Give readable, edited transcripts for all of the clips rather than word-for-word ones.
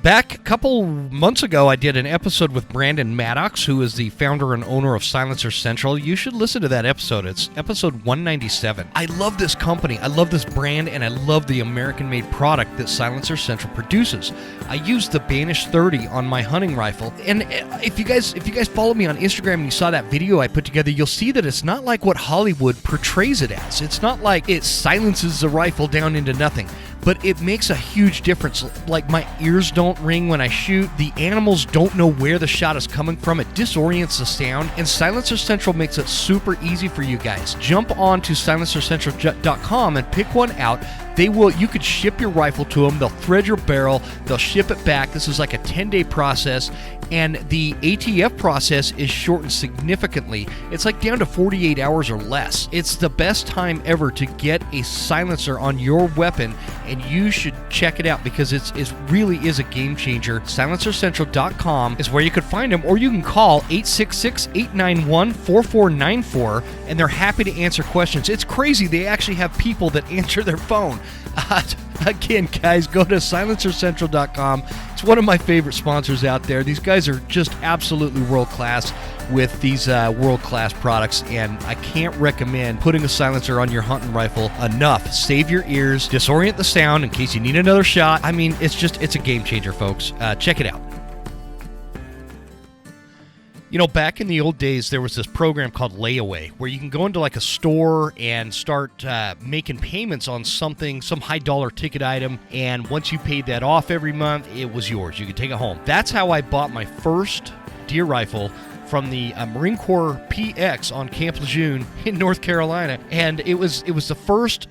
Back a couple months ago, I did an episode with Brandon Maddox, who is the founder and owner of Silencer Central. You should listen to that episode. It's episode 197. I love this company, I love this brand, and I love the American-made product that Silencer Central produces. I use the Banish 30 on my hunting rifle, and if you guys follow me on Instagram and you saw that video I put together, you'll see that it's not like what Hollywood portrays it as. It's not like it silences the rifle down into nothing, but it makes a huge difference. Like, my ears don't ring when I shoot. The animals don't know where the shot is coming from. It disorients the sound, and Silencer Central makes it super easy for you guys. Jump on to silencercentral.com and pick one out. You could ship your rifle to them. They'll thread your barrel. They'll ship it back. This is like a 10-day process, and the ATF process is shortened significantly. It's like down to 48 hours or less. It's the best time ever to get a silencer on your weapon, and you should check it out because it really is a game changer. SilencerCentral.com is where you could find them, or you can call 866-891-4494, and they're happy to answer questions. It's crazy. They actually have people that answer their phone. Again, guys, go to SilencerCentral.com. It's one of my favorite sponsors out there. These guys are just absolutely world-class with these world-class products, and I can't recommend putting a silencer on your hunting rifle enough. Save your ears, disorient the sound in case you need another shot. I mean, it's a game changer, folks. Check it out. You know, back in the old days, there was this program called Layaway, where you can go into like a store and start making payments on something, some high-dollar ticket item, and once you paid that off every month, it was yours. You could take it home. That's how I bought my first deer rifle from the Marine Corps PX on Camp Lejeune in North Carolina, and it was the first,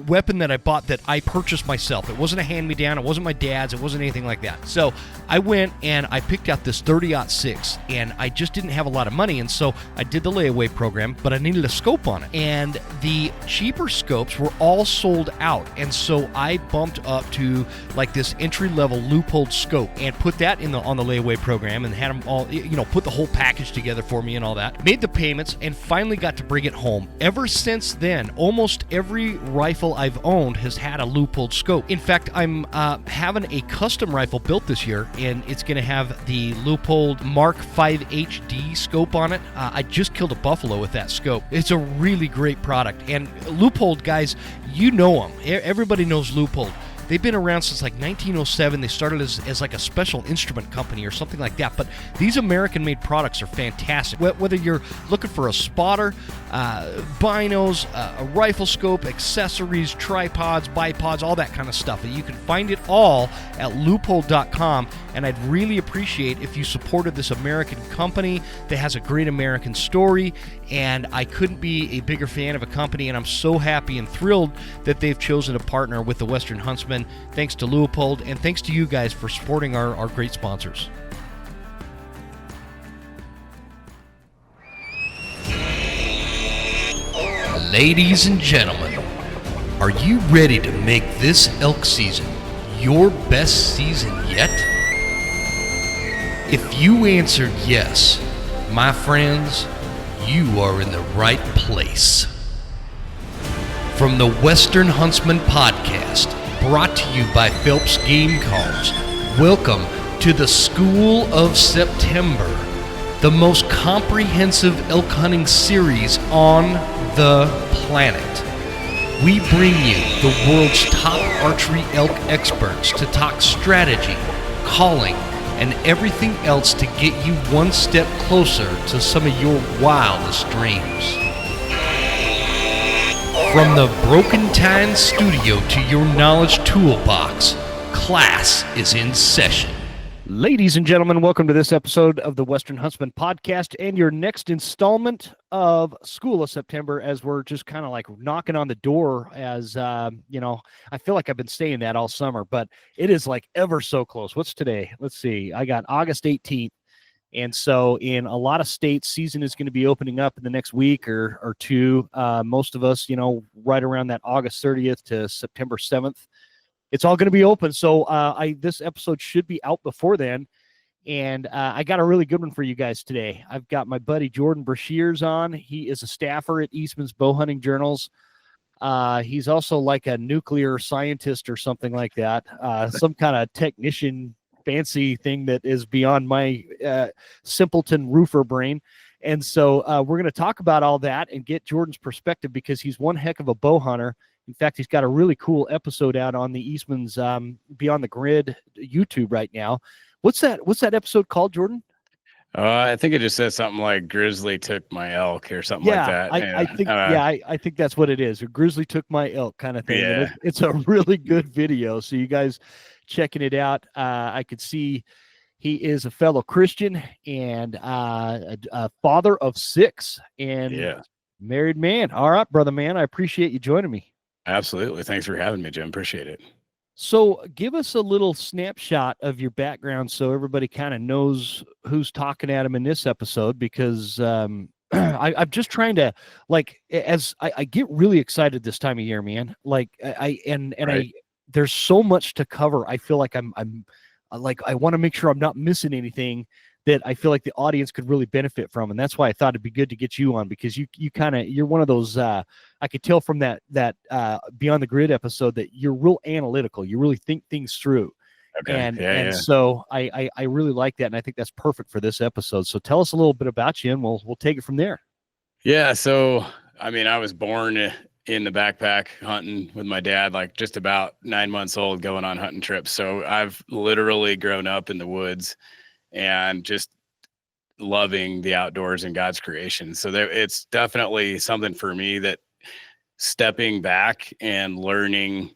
weapon that I bought that I purchased myself. It wasn't a hand-me-down, it wasn't my dad's, it wasn't anything like that. So I went and I picked out this 30-06, and I just didn't have a lot of money, and so I did the layaway program, but I needed a scope on it, and the cheaper scopes were all sold out, and so I bumped up to like this entry-level loopholed scope and put that on the layaway program and had them all, put the whole package together for me and all that. Made the payments and finally got to bring it home. Ever since then, almost every rifle I've owned has had a loopholed scope. In fact, I'm having a custom rifle built this year, and it's going to have the loopholed Mark 5 HD scope on it. I just killed a buffalo with that scope. It's a really great product. And loopholed, guys, you know them. Everybody knows loopholed. They've been around since like 1907. They started as like a special instrument company or something like that. But these American-made products are fantastic. Whether you're looking for a spotter, binos, a rifle scope, accessories, tripods, bipods, all that kind of stuff. You can find it all at loophole.com. And I'd really appreciate if you supported this American company that has a great American story. And I couldn't be a bigger fan of a company, and I'm so happy and thrilled that they've chosen to partner with the Western Huntsman. Thanks to Leupold, and thanks to you guys for supporting our great sponsors. Ladies and gentlemen, are you ready to make this elk season your best season yet? If you answered yes, my friends, you are in the right place. From the Western Huntsman podcast, brought to you by Phelps Game Calls, welcome to the School of September, the most comprehensive elk hunting series on the planet. We bring you the world's top archery elk experts to talk strategy, calling, and everything else to get you one step closer to some of your wildest dreams. From the Broken Tine Studio to your knowledge toolbox, class is in session. Ladies and gentlemen, welcome to this episode of the Western Huntsman podcast and your next installment of School of September, as we're just kind of like knocking on the door. As I feel like I've been saying that all summer, but it is like ever so close. What's today? Let's see. I got August 18th. And so in a lot of states, season is going to be opening up in the next week or two. Most of us, right around that August 30th to September 7th. It's all going to be open. So this episode should be out before then. And I got a really good one for you guys today. I've got my buddy Jordan Breshears on. He is a staffer at Eastmans Bow Hunting Journals. He's also like a nuclear scientist or something like that. Some kind of technician fancy thing that is beyond my simpleton roofer brain. And so we're going to talk about all that and get Jordan's perspective, because he's one heck of a bow hunter. In fact, he's got a really cool episode out on the Eastmans Beyond the Grid YouTube right now. What's that episode called, Jordan? I think it just says something like Grizzly took my elk or something like that. I think that's what it is. Grizzly took my elk kind of thing. Yeah. And it's a really good video. So you guys checking it out. I could see he is a fellow Christian and a father of 6 and married man. All right, brother man. I appreciate you joining me. Absolutely. Thanks for having me, Jim. Appreciate it. So give us a little snapshot of your background so everybody kind of knows who's talking at him in this episode, because I'm just trying to, like, as I get really excited this time of year, man. Like there's so much to cover. I feel like I'm like, I want to make sure I'm not missing anything that I feel like the audience could really benefit from. And that's why I thought it'd be good to get you on, because you're one of those, I could tell from that Beyond the Grid episode that you're real analytical. You really think things through. Okay. So I really like that. And I think that's perfect for this episode. So tell us a little bit about you and we'll take it from there. Yeah. So, I mean, I was born in the backpack hunting with my dad, like just about 9 months old, going on hunting trips. So I've literally grown up in the woods and just loving the outdoors and God's creation. So it's definitely something for me that stepping back and learning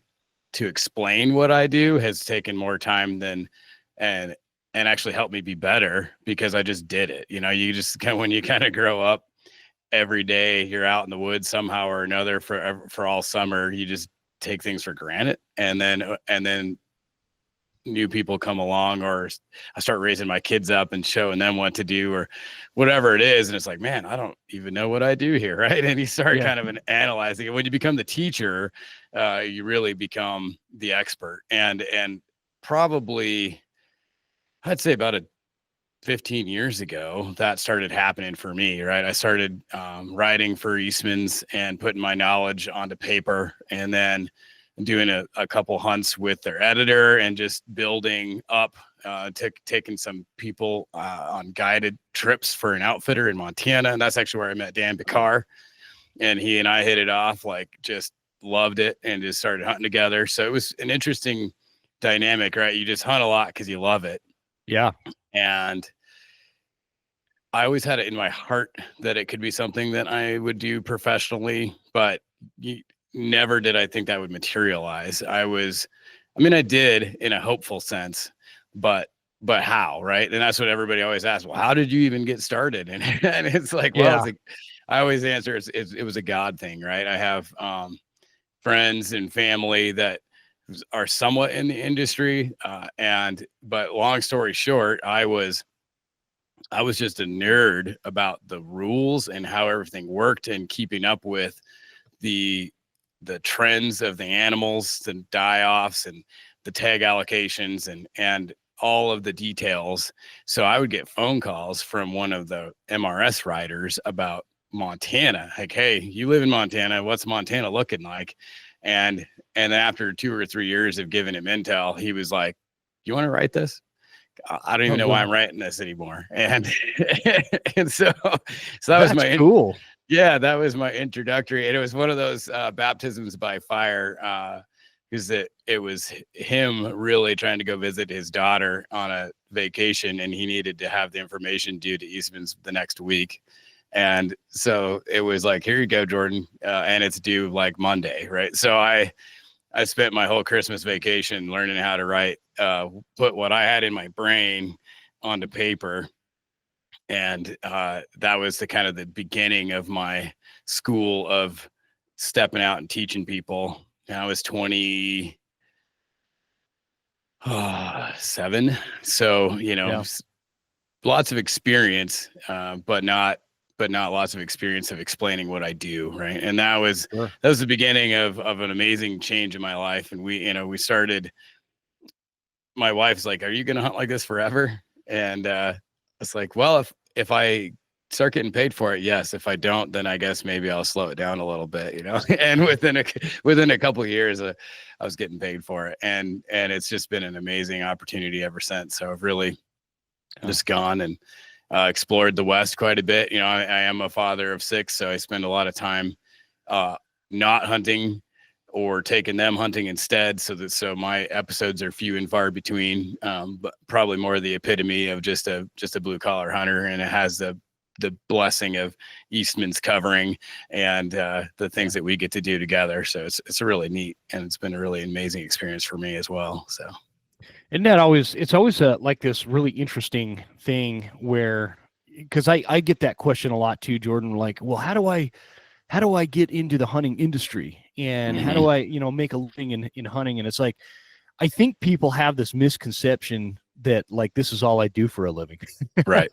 to explain what I do has taken more time than, and actually helped me be better, because I just did it. You know, you just when you kind of grow up every day, you're out in the woods somehow or another for all summer, you just take things for granted. And then new people come along, or I start raising my kids up and showing them what to do or whatever it is. And it's like, man, I don't even know what I do here. Right. And you start kind of analyzing it. When you become the teacher, you really become the expert. And probably I'd say about 15 years ago, that started happening for me, right? I started writing for Eastmans and putting my knowledge onto paper, and then doing a couple hunts with their editor and just building up, taking some people on guided trips for an outfitter in Montana. And that's actually where I met Dan Picard, and he and I hit it off, like just loved it and just started hunting together. So it was an interesting dynamic, right? You just hunt a lot because you love it. Yeah. And I always had it in my heart that it could be something that I would do professionally, but never did I think that would materialize. I did in a hopeful sense, but how, right? And that's what everybody always asks. Well, how did you even get started? And it's like, well, I always answer it was a God thing, right? I have friends and family that are somewhat in the industry, but long story short, I was just a nerd about the rules and how everything worked, and keeping up with the trends of the animals, the die-offs and the tag allocations and all of the details. So I would get phone calls from one of the MRS writers about Montana. Like, hey, you live in Montana. What's Montana looking like? And after 2 or 3 years of giving him intel, he was like, you want to write this? I don't even know why I'm writing this anymore. And so that was my cool. Yeah, that was my introductory. And it was one of those baptisms by fire, because it was him really trying to go visit his daughter on a vacation, and he needed to have the information due to Eastman's the next week. And so it was like, here you go, Jordan. And it's due like Monday, right? So I spent my whole Christmas vacation learning how to write, put what I had in my brain onto paper. And that was the kind of the beginning of my school of stepping out and teaching people. And I was 27. So, lots of experience, but not lots of experience of explaining what I do. Right. And that was the beginning of an amazing change in my life. And we started, my wife's like, are you going to hunt like this forever? And it's like, well, if I start getting paid for it, yes. If I don't, then I guess maybe I'll slow it down a little bit, you know. And within a couple of years, I was getting paid for it, and it's just been an amazing opportunity ever since. So I've really just gone and explored the West quite a bit. You know, I am a father of 6, so I spend a lot of time not hunting or taking them hunting instead. So my episodes are few and far between, but probably more the epitome of just a blue collar hunter. And it has the blessing of Eastmans covering and the things that we get to do together. So it's really neat, and it's been a really amazing experience for me as well. So. Isn't that always, it's always like this really interesting thing where, because I get that question a lot too, Jordan, like, well, how do I get into the hunting industry, and how do I, make a living in hunting? And it's like, I think people have this misconception that like, this is all I do for a living. Right.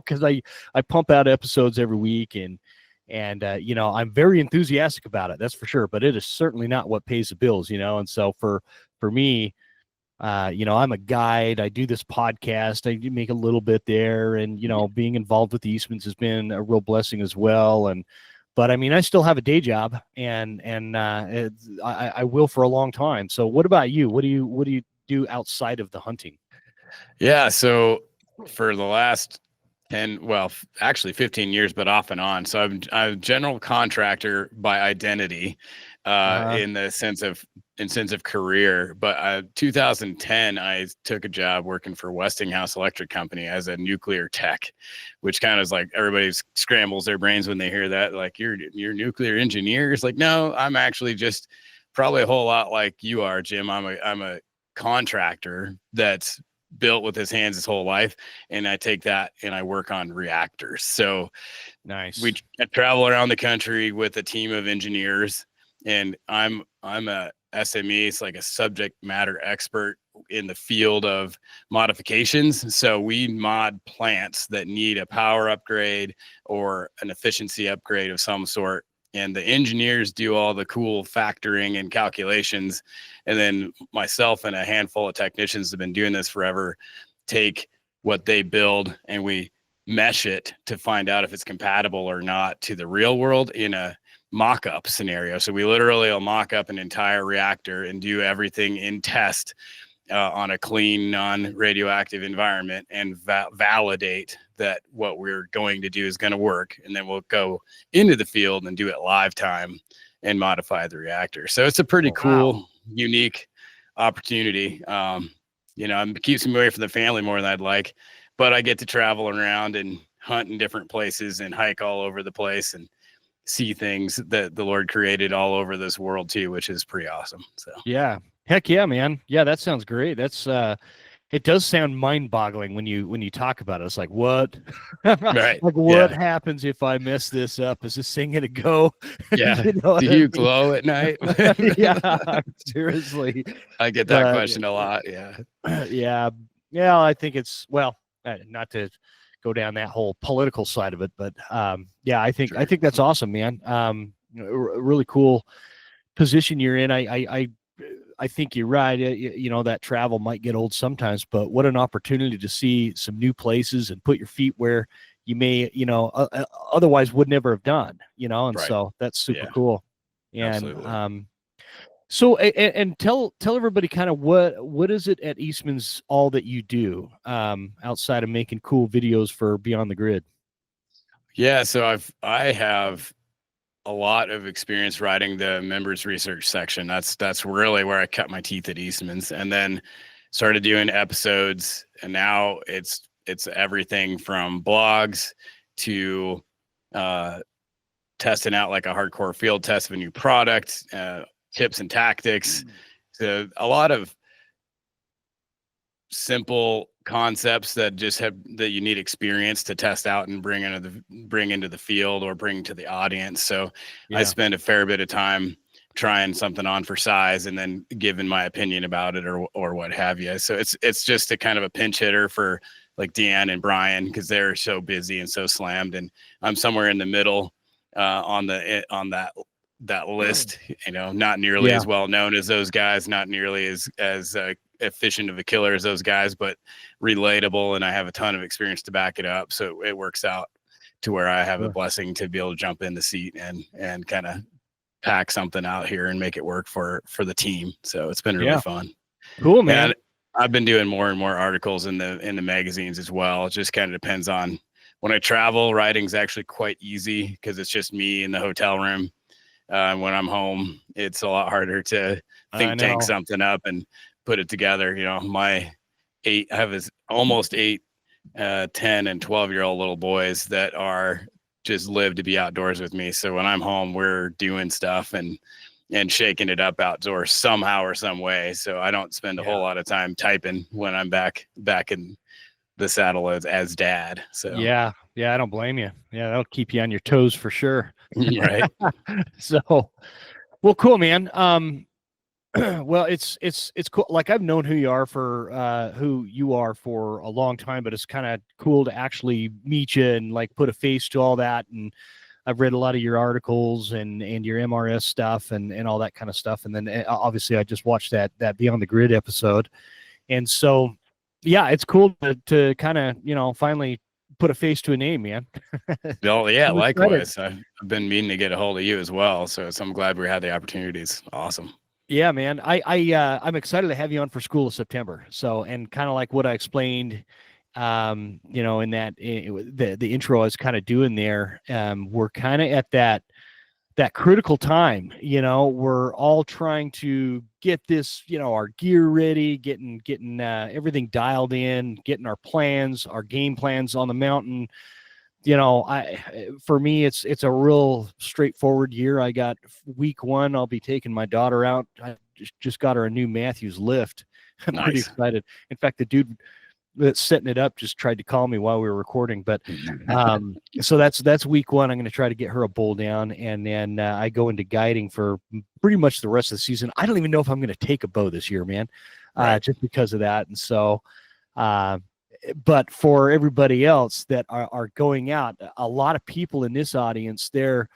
Cause I pump out episodes every week, and I'm very enthusiastic about it. That's for sure. But it is certainly not what pays the bills, And so for me, I'm a guide. I do this podcast. I do make a little bit there, and being involved with the Eastmans has been a real blessing as well. But I mean, I still have a day job, and I will for a long time. So, what about you? What do you do outside of the hunting? Yeah, so for the last 15 years, but off and on. So I'm a general contractor by identity, in the sense of career. But 2010, I took a job working for Westinghouse Electric Company as a nuclear tech, which kind of is like everybody scrambles their brains when they hear that. Like, you're nuclear engineer. It's like, no, I'm actually just probably a whole lot like you are, Jim. I'm a contractor that's built with his hands his whole life, and I take that and I work on reactors. So nice. We travel around the country with a team of engineers, and I'm a SME. It's like a subject matter expert in the field of modifications. So we mod plants that need a power upgrade or an efficiency upgrade of some sort. And the engineers do all the cool factoring and calculations. And then myself and a handful of technicians have been doing this forever, take what they build and we mesh it to find out if it's compatible or not to the real world in a mock-up scenario. So we literally will mock up an entire reactor and do everything in test on a clean, non-radioactive environment, and validate that what we're going to do is going to work. And then we'll go into the field and do it live time and modify the reactor. So it's a pretty cool, unique opportunity. It keeps me away from the family more than I'd like, but I get to travel around and hunt in different places and hike all over the place and see things that the Lord created all over this world too, which is pretty awesome. So yeah. Heck yeah, man. Yeah, that sounds great. That's it does sound mind-boggling when you talk about it. It's like, what? Right. Like, what happens if I mess this up? Is this thing gonna go? Yeah. Do you glow at night? Yeah, seriously. I get that question a lot. Yeah. Yeah. I think it's, well, not to go down that whole political side of it, but I think that's awesome, man. Really cool position you're in. I think you're right. That travel might get old sometimes, but what an opportunity to see some new places and put your feet where you may, otherwise would never have done, and right. So that's super cool. And, absolutely. So, and tell everybody kind of what is it at Eastman's all that you do, outside of making cool videos for Beyond the Grid? Yeah. So I have a lot of experience writing the members research section. That's really where I cut my teeth at Eastman's, and then started doing episodes. And now it's everything from blogs to testing out like a hardcore field test of a new product, tips and tactics. So a lot of simple concepts that you need experience to test out and bring into the field or bring to the audience. So I spend a fair bit of time trying something on for size and then giving my opinion about it or what have you. So it's just a kind of a pinch hitter for like Deanne and Brian, because they're so busy and so slammed, and I'm somewhere in the middle on that list, not nearly as well known as those guys, not nearly as efficient of a killer as those guys, but relatable, and I have a ton of experience to back it up, so it works out to where I have a Sure. blessing to be able to jump in the seat and kind of pack something out here and make it work for the team. So it's been really fun. Cool, man. And I've been doing more and more articles in the magazines as well. It just kind of depends on when I travel. Writing's actually quite easy because it's just me in the hotel room. When I'm home, it's a lot harder to think tank something up and put it together. You know, I have almost 8, 10 and 12-year-old little boys that are just live to be outdoors with me. So when I'm home, we're doing stuff and shaking it up outdoors somehow or some way. So I don't spend a whole lot of time typing when I'm back in the saddle as dad. So yeah, I don't blame you. Yeah, that'll keep you on your toes for sure. Right. So, well, cool, man. Well, it's cool. Like I've known who you are for a long time, but it's kind of cool to actually meet you and like put a face to all that. And I've read a lot of your articles and your MRS stuff and all that kind of stuff. And then obviously I just watched that Beyond the Grid episode. And so, yeah, it's cool to kind of, finally put a face to a name, man. Oh yeah, likewise. I've been meaning to get a hold of you as well. So I'm glad we had the opportunities. Awesome. Yeah, man. I'm excited to have you on for School of September. So, and kind of like what I explained, in the intro I was kind of doing there, we're kind of at that critical time. We're all trying to get this, our gear ready, getting everything dialed in, getting our plans, our game plans on the mountain. For me, it's a real straightforward year. I got week 1. I'll be taking my daughter out. I just got her a new Matthews lift. I'm pretty excited. In fact, the dude that's setting it up just tried to call me while we were recording, but so that's week 1. I'm going to try to get her a bowl down, and then I go into guiding for pretty much the rest of the season. I don't even know if I'm going to take a bow this year, man, just because of that. And so, but for everybody else that are going out, a lot of people in this audience, they're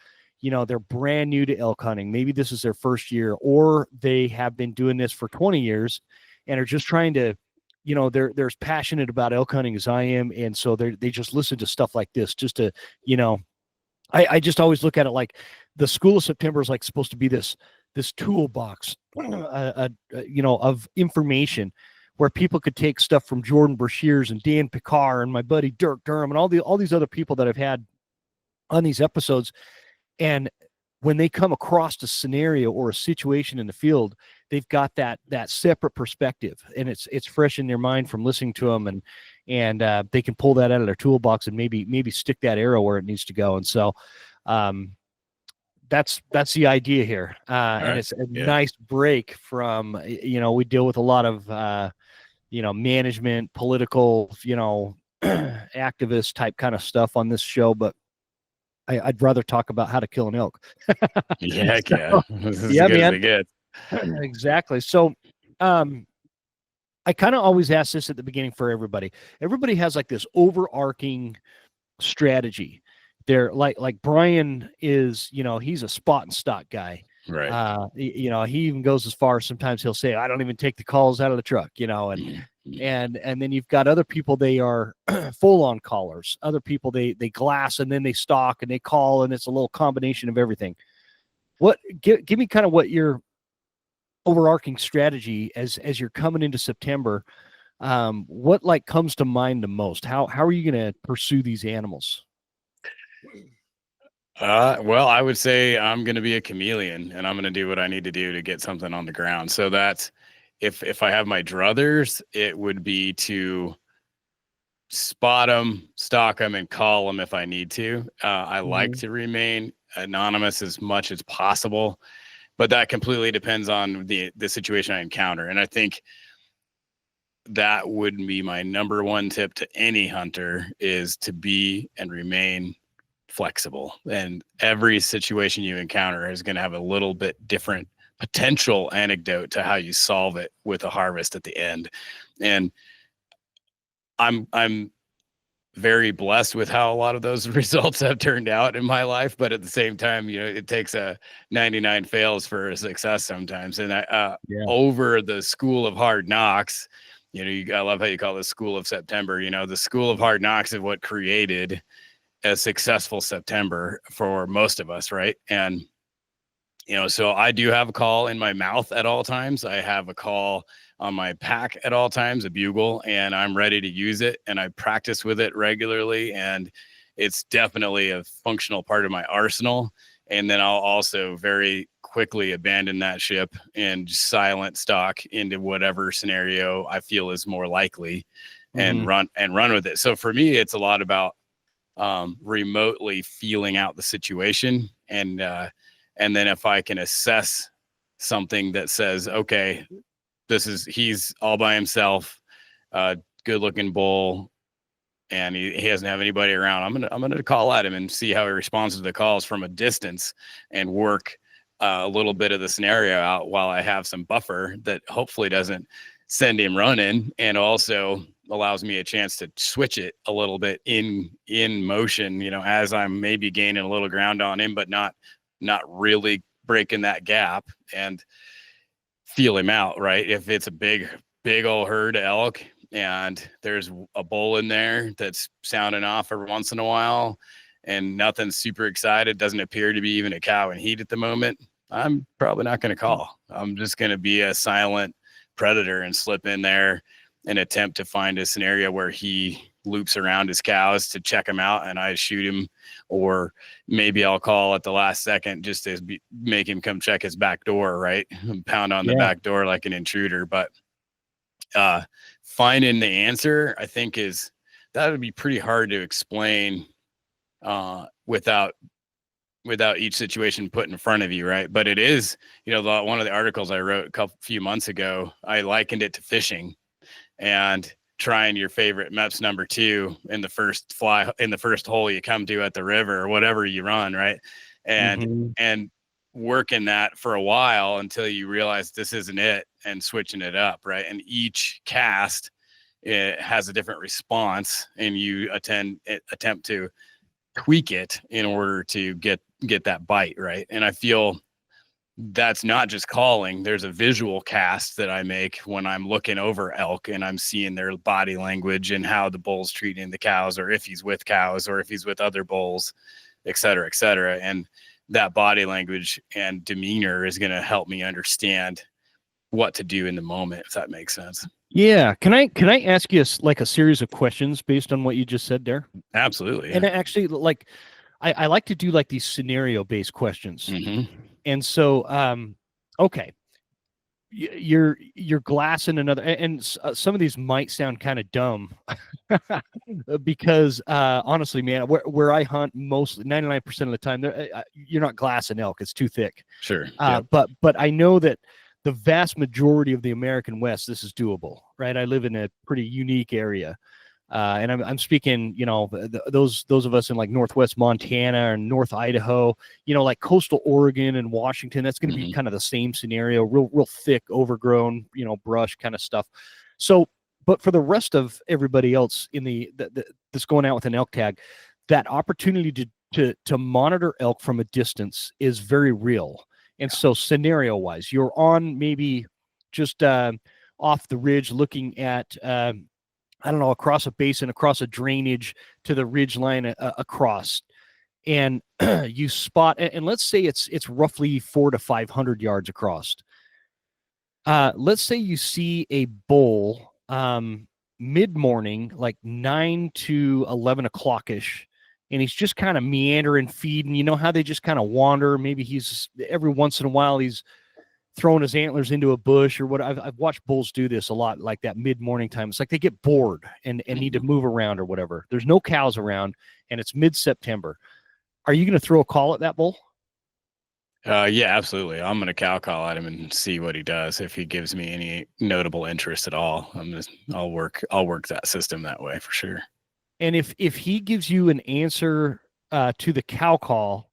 brand new to elk hunting. Maybe this is their first year, or they have been doing this for 20 years and are just trying to, they're as passionate about elk hunting as I am. And so they just listen to stuff like this just to, I just always look at it like the School of September is like supposed to be this toolbox, of information where people could take stuff from Jordan Breshears and Dan Picard and my buddy Dirk Durham and all these other people that I've had on these episodes. And when they come across a scenario or a situation in the field, they've got that separate perspective, and it's fresh in their mind from listening to them, and they can pull that out of their toolbox and maybe stick that arrow where it needs to go. And so, that's the idea here. And it's a nice break from, we deal with a lot of, management, political, activist type kind of stuff on this show, but I'd rather talk about how to kill an elk. Yeah, yeah, man. Exactly. So, I kind of always ask this at the beginning for everybody. Everybody has like this overarching strategy. They're like Brian is, he's a spot and stock guy. Right. He even goes as far as sometimes he'll say, I don't even take the calls out of the truck, and then you've got other people, they are full on callers. Other people, they glass and then they stalk and they call, and it's a little combination of everything. Give me kind of what your overarching strategy as you're coming into September. What like comes to mind the most? How are you going to pursue these animals? Well, I would say I'm going to be a chameleon, and I'm going to do what I need to do to get something on the ground. So that's, if I have my druthers, it would be to spot them, stalk them, and call them if I need to. I like to remain anonymous as much as possible, but that completely depends on the situation I encounter. And I think that would be my number one tip to any hunter, is to be and remain flexible. And every situation you encounter is going to have a little bit different potential anecdote to how you solve it with a harvest at the end. And I'm very blessed with how a lot of those results have turned out in my life, but at the same time, it takes a 99 fails for a success sometimes. And over the School of Hard Knocks, I love how you call this School of September. The School of Hard Knocks is what created a successful September for most of us, right? And so I do have a call in my mouth at all times. I have a call on my pack at all times, a bugle, and I'm ready to use it. And I practice with it regularly. And it's definitely a functional part of my arsenal. And then I'll also very quickly abandon that ship and silent stock into whatever scenario I feel is more likely and run with it. So for me, it's a lot about remotely feeling out the situation. And then if I can assess something that says, okay, he's all by himself, good looking bull, and he doesn't have anybody around, I'm gonna call at him and see how he responds to the calls from a distance and work a little bit of the scenario out while I have some buffer that hopefully doesn't send him running, and also allows me a chance to switch it a little bit in motion, as I'm maybe gaining a little ground on him, but not really breaking that gap, and feel him out, right? If it's a big old herd of elk and there's a bull in there that's sounding off every once in a while and nothing's super excited, doesn't appear to be even a cow in heat at the moment, I'm probably not going to call. I'm just going to be a silent predator and slip in there and attempt to find a scenario where he loops around his cows to check him out and I shoot him, or maybe I'll call at the last second just to make him come check his back door, right? Pound on the back door like an intruder. But finding the answer, I think that would be pretty hard to explain without each situation put in front of you, right? But it is, one of the articles I wrote a few months ago, I likened it to fishing and trying your favorite MEPS number 2 in the first hole you come to at the river or whatever you run, right? And working that for a while until you realize this isn't it, and switching it up, right? And each cast, it has a different response, and you attempt to tweak it in order to get that bite, right? And I feel that's not just calling. There's a visual cast that I make when I'm looking over elk and I'm seeing their body language and how the bull's treating the cows, or if he's with cows, or if he's with other bulls, et cetera, et cetera. And that body language and demeanor is going to help me understand what to do in the moment, if that makes sense. Yeah. Can I ask you a series of questions based on what you just said there? Absolutely. Yeah. And actually, I like to do these scenario based questions. Mm-hmm. And so, okay, you're glassing another, and some of these might sound kind of dumb because honestly, man, where I hunt, mostly 99% of the time, you're not glassing elk; it's too thick. Sure. But I know that the vast majority of the American West, this is doable, right? I live in a pretty unique area. And I'm speaking, those of us in Northwest Montana and North Idaho, like coastal Oregon and Washington, that's going to be kind of the same scenario, real thick, overgrown, brush kind of stuff. So, but for the rest of everybody else in that's going out with an elk tag, that opportunity to monitor elk from a distance is very real. And so scenario wise, you're on maybe just off the ridge looking at, across a basin, across a drainage to the ridge line across, and you spot, and let's say it's roughly 400 to 500 yards across. Let's say you see a bull mid-morning, like 9 to 11 o'clock ish, and he's just kind of meandering, feeding. You know how they just kind of wander. Maybe he's every once in a while he's throwing his antlers into a bush or what. I've watched bulls do this a lot, like that mid-morning time. It's like they get bored and need to move around or whatever. There's no cows around and it's mid-September. Are you going to throw a call at that bull? Yeah, absolutely. I'm going to cow call at him and see what he does. If he gives me any notable interest at all, I'll work that system that way for sure. And if he gives you an answer to the cow call,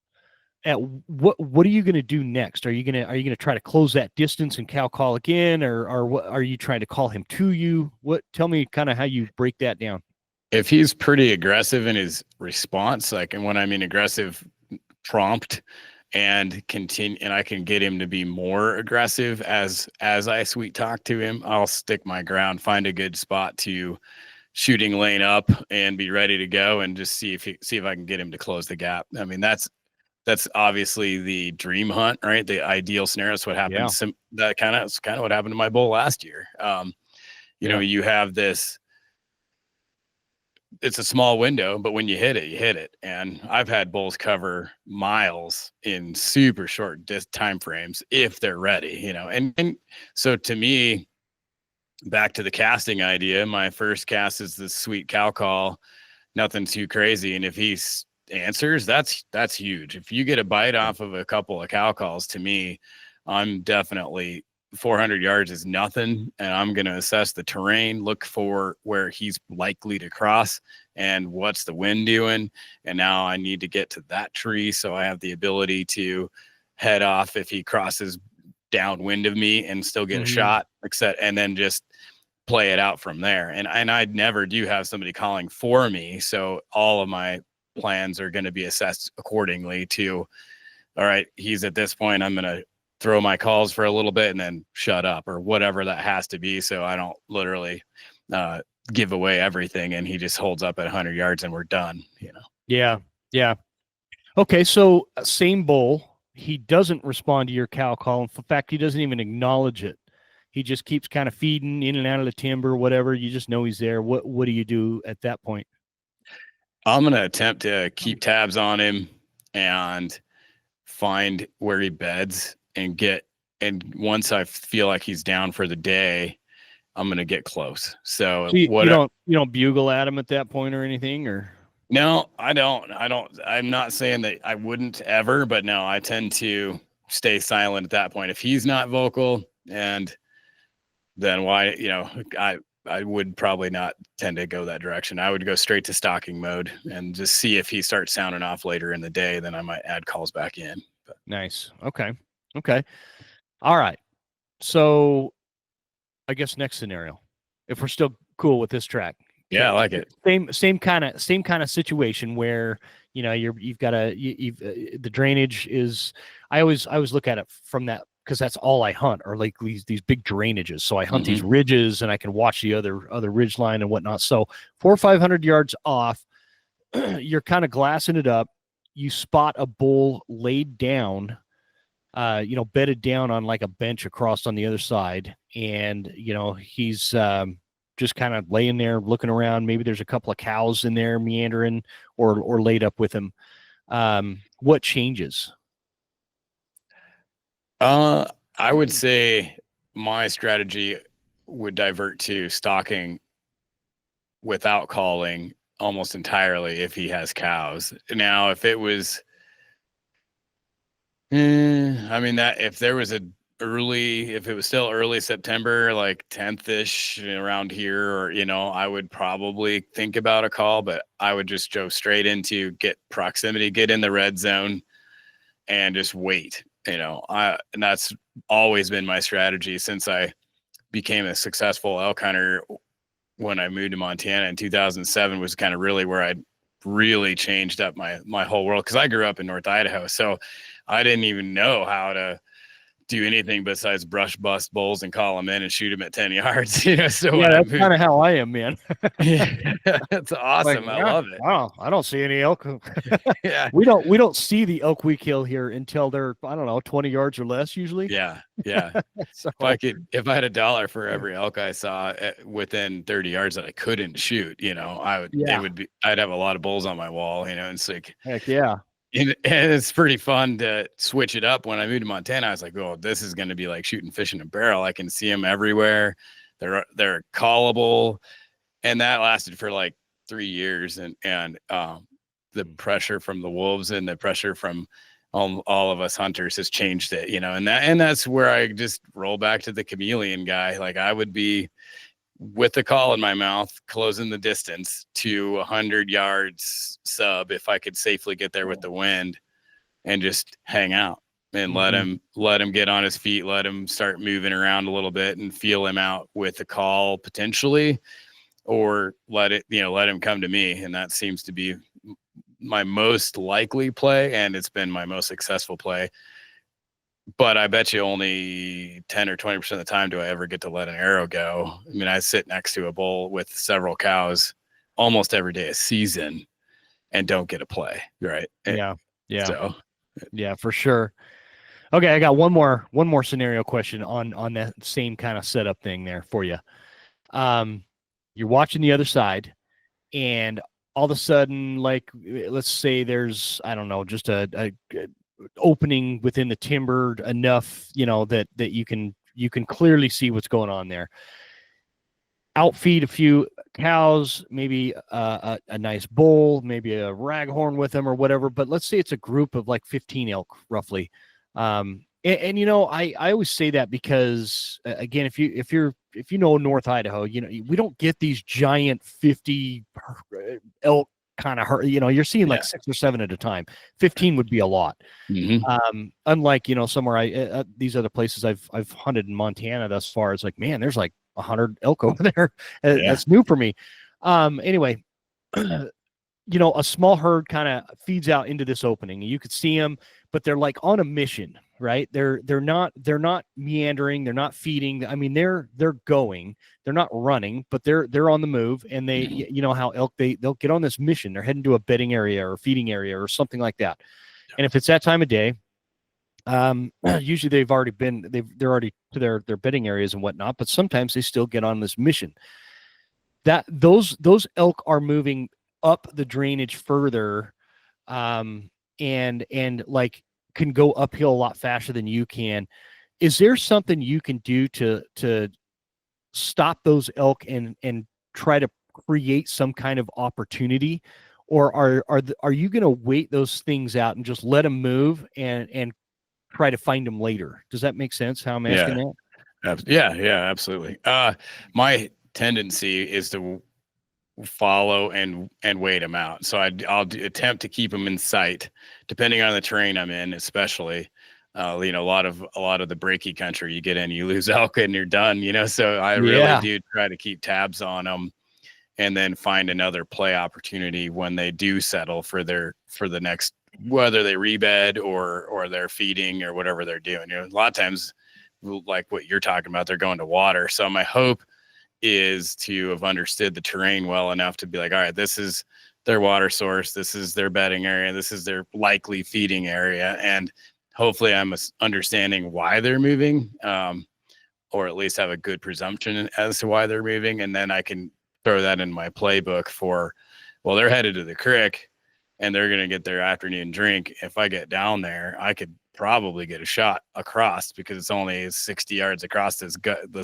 at what are you going to do next? Are you going to try to close that distance and cow call again, or what are you trying to call him to you? Tell me kind of how you break that down. If he's pretty aggressive in his response, and when I mean aggressive, prompt and continue, and I can get him to be more aggressive as I sweet talk to him, I'll stick my ground, find a good spot to shooting lane up and be ready to go and just see if I can get him to close the gap. I mean, that's obviously the dream hunt, right? The ideal scenario is what happened. Yeah. That kind of what happened to my bull last year. You know, you have this, it's a small window, but when you hit it, you hit it. And I've had bulls cover miles in super short time frames if they're ready, you know. And so to me, back to the casting idea, my first cast is this sweet cow call, nothing too crazy. And if he answers, that's huge. If you get a bite off of a couple of cow calls, to me, I'm definitely 400 yards is nothing. And I'm going to assess the terrain, look for where he's likely to cross and what's the wind doing. And now I need to get to that tree. So I have the ability to head off if he crosses downwind of me and still get a shot, except, and then just play it out from there. And I never do have somebody calling for me. So all of my plans are going to be assessed accordingly to, all right, he's at this point, I'm going to throw my calls for a little bit and then shut up or whatever that has to be. So I don't literally give away everything and he just holds up at 100 yards and we're done, you know? Yeah. Yeah. Okay. So same bull. He doesn't respond to your cow call. In fact, he doesn't even acknowledge it. He just keeps kind of feeding in and out of the timber, whatever. You just know he's there. What do you do at that point? I'm going to attempt to keep tabs on him and find where he beds and once I feel like he's down for the day, I'm going to get close. So you don't bugle at him at that point or anything, or? No, I don't. I'm not saying that I wouldn't ever, but no, I tend to stay silent at that point. If he's not vocal, and then why, you know, I would probably not tend to go that direction. I would go straight to stalking mode and just see if he starts sounding off later in the day, then I might add calls back in. But. Nice. Okay. All right. So I guess next scenario, if we're still cool with this track. Yeah, I like it. Same kind of situation where, you know, you've got the drainage is, I always look at it from that, because that's all I hunt are like these big drainages. So I hunt these ridges and I can watch the other ridge line and whatnot. So 400 or 500 yards off, you're kind of glassing it up. You spot a bull laid down, bedded down on like a bench across on the other side. And, you know, he's just kind of laying there looking around. Maybe there's a couple of cows in there meandering or laid up with him. What changes? I would say my strategy would divert to stalking without calling almost entirely if he has cows. Now, if it was, I mean, that if there was if it was still early September, like 10th-ish around here, or, you know, I would probably think about a call, but I would just go straight into get proximity, get in the red zone and just wait. You know, and that's always been my strategy since I became a successful elk hunter. When I moved to Montana in 2007 was kind of really where I really changed up my whole world. Cause I grew up in North Idaho. So I didn't even know how to do anything besides brush bust bulls and call them in and shoot them at 10 yards. You know, so yeah, that's kind of how I am, man. Yeah, that's awesome. Like, I love it. Wow, I don't see any elk. Yeah, we don't see the elk we kill here until they're, I don't know, 20 yards or less usually. Yeah. So, if I had $1 for every elk I saw within 30 yards that I couldn't shoot, you know, I'd have a lot of bulls on my wall, you know. And it's like, heck yeah. And it's pretty fun to switch it up. When I moved to Montana, I was like, oh, this is going to be like shooting fish in a barrel. I can see them everywhere. They're callable. And that lasted for like 3 years. And the pressure from the wolves and the pressure from all of us hunters has changed it, you know, and that's where I just roll back to the chameleon guy. Like I would be with the call in my mouth, closing the distance to 100 yards sub if I could safely get there with the wind, and just hang out and let him get on his feet, let him start moving around a little bit and feel him out with the call potentially, or let him come to me. And that seems to be my most likely play, and it's been my most successful play. but I bet you only 10 or 20% of the time do I ever get to let an arrow go. I mean, I sit next to a bull with several cows almost every day a season and don't get a play, right? Yeah. Yeah. So Yeah, for sure. Okay, I got one more scenario question on that same kind of setup thing there for you. Um, you're watching the other side, and all of a sudden, like let's say there's I don't know, just a opening within the timber enough, that you can clearly see what's going on there. Outfeed a few cows, maybe a nice bull, maybe a raghorn with them or whatever. But let's say it's a group of like 15 elk roughly. And I always say that because again, if you know North Idaho, we don't get these giant 50 elk kind of hurt. You're seeing like 6 or 7 at a time. 15 would be a lot. Unlike somewhere these other places I've hunted in Montana thus far, it's like, man, there's like 100 elk over there. That's new for me. Anyway, a small herd kind of feeds out into this opening. You could see them, but they're like on a mission, right? They're not meandering, they're not feeding. I mean, they're going. They're not running, but they're on the move. And they, how elk they'll get on this mission. They're heading to a bedding area or feeding area or something like that. And if it's that time of day, usually they're already to their bedding areas and whatnot, but sometimes they still get on this mission. That those elk are moving up the drainage further, and like can go uphill a lot faster than you can. Is there something you can do to stop those elk and try to create some kind of opportunity, or are you going to wait those things out and just let them move and try to find them later? Does that make sense how I'm asking that? Yeah, absolutely. My tendency is to follow and wait them out. So I'll attempt to keep them in sight, depending on the terrain I'm in, especially. A lot of the breaky country you get in, you lose elk and you're done. So I really do try to keep tabs on them, and then find another play opportunity when they do settle for the next, whether they rebed or they're feeding or whatever they're doing. A lot of times, like what you're talking about, they're going to water. So my hope is to have understood the terrain well enough to be like, all right, this is their water source, this is their bedding area, this is their likely feeding area, and hopefully I'm understanding why they're moving, or at least have a good presumption as to why they're moving, and then I can throw that in my playbook for, well, they're headed to the creek and they're going to get their afternoon drink. If I get down there, I could probably get a shot across because it's only 60 yards across this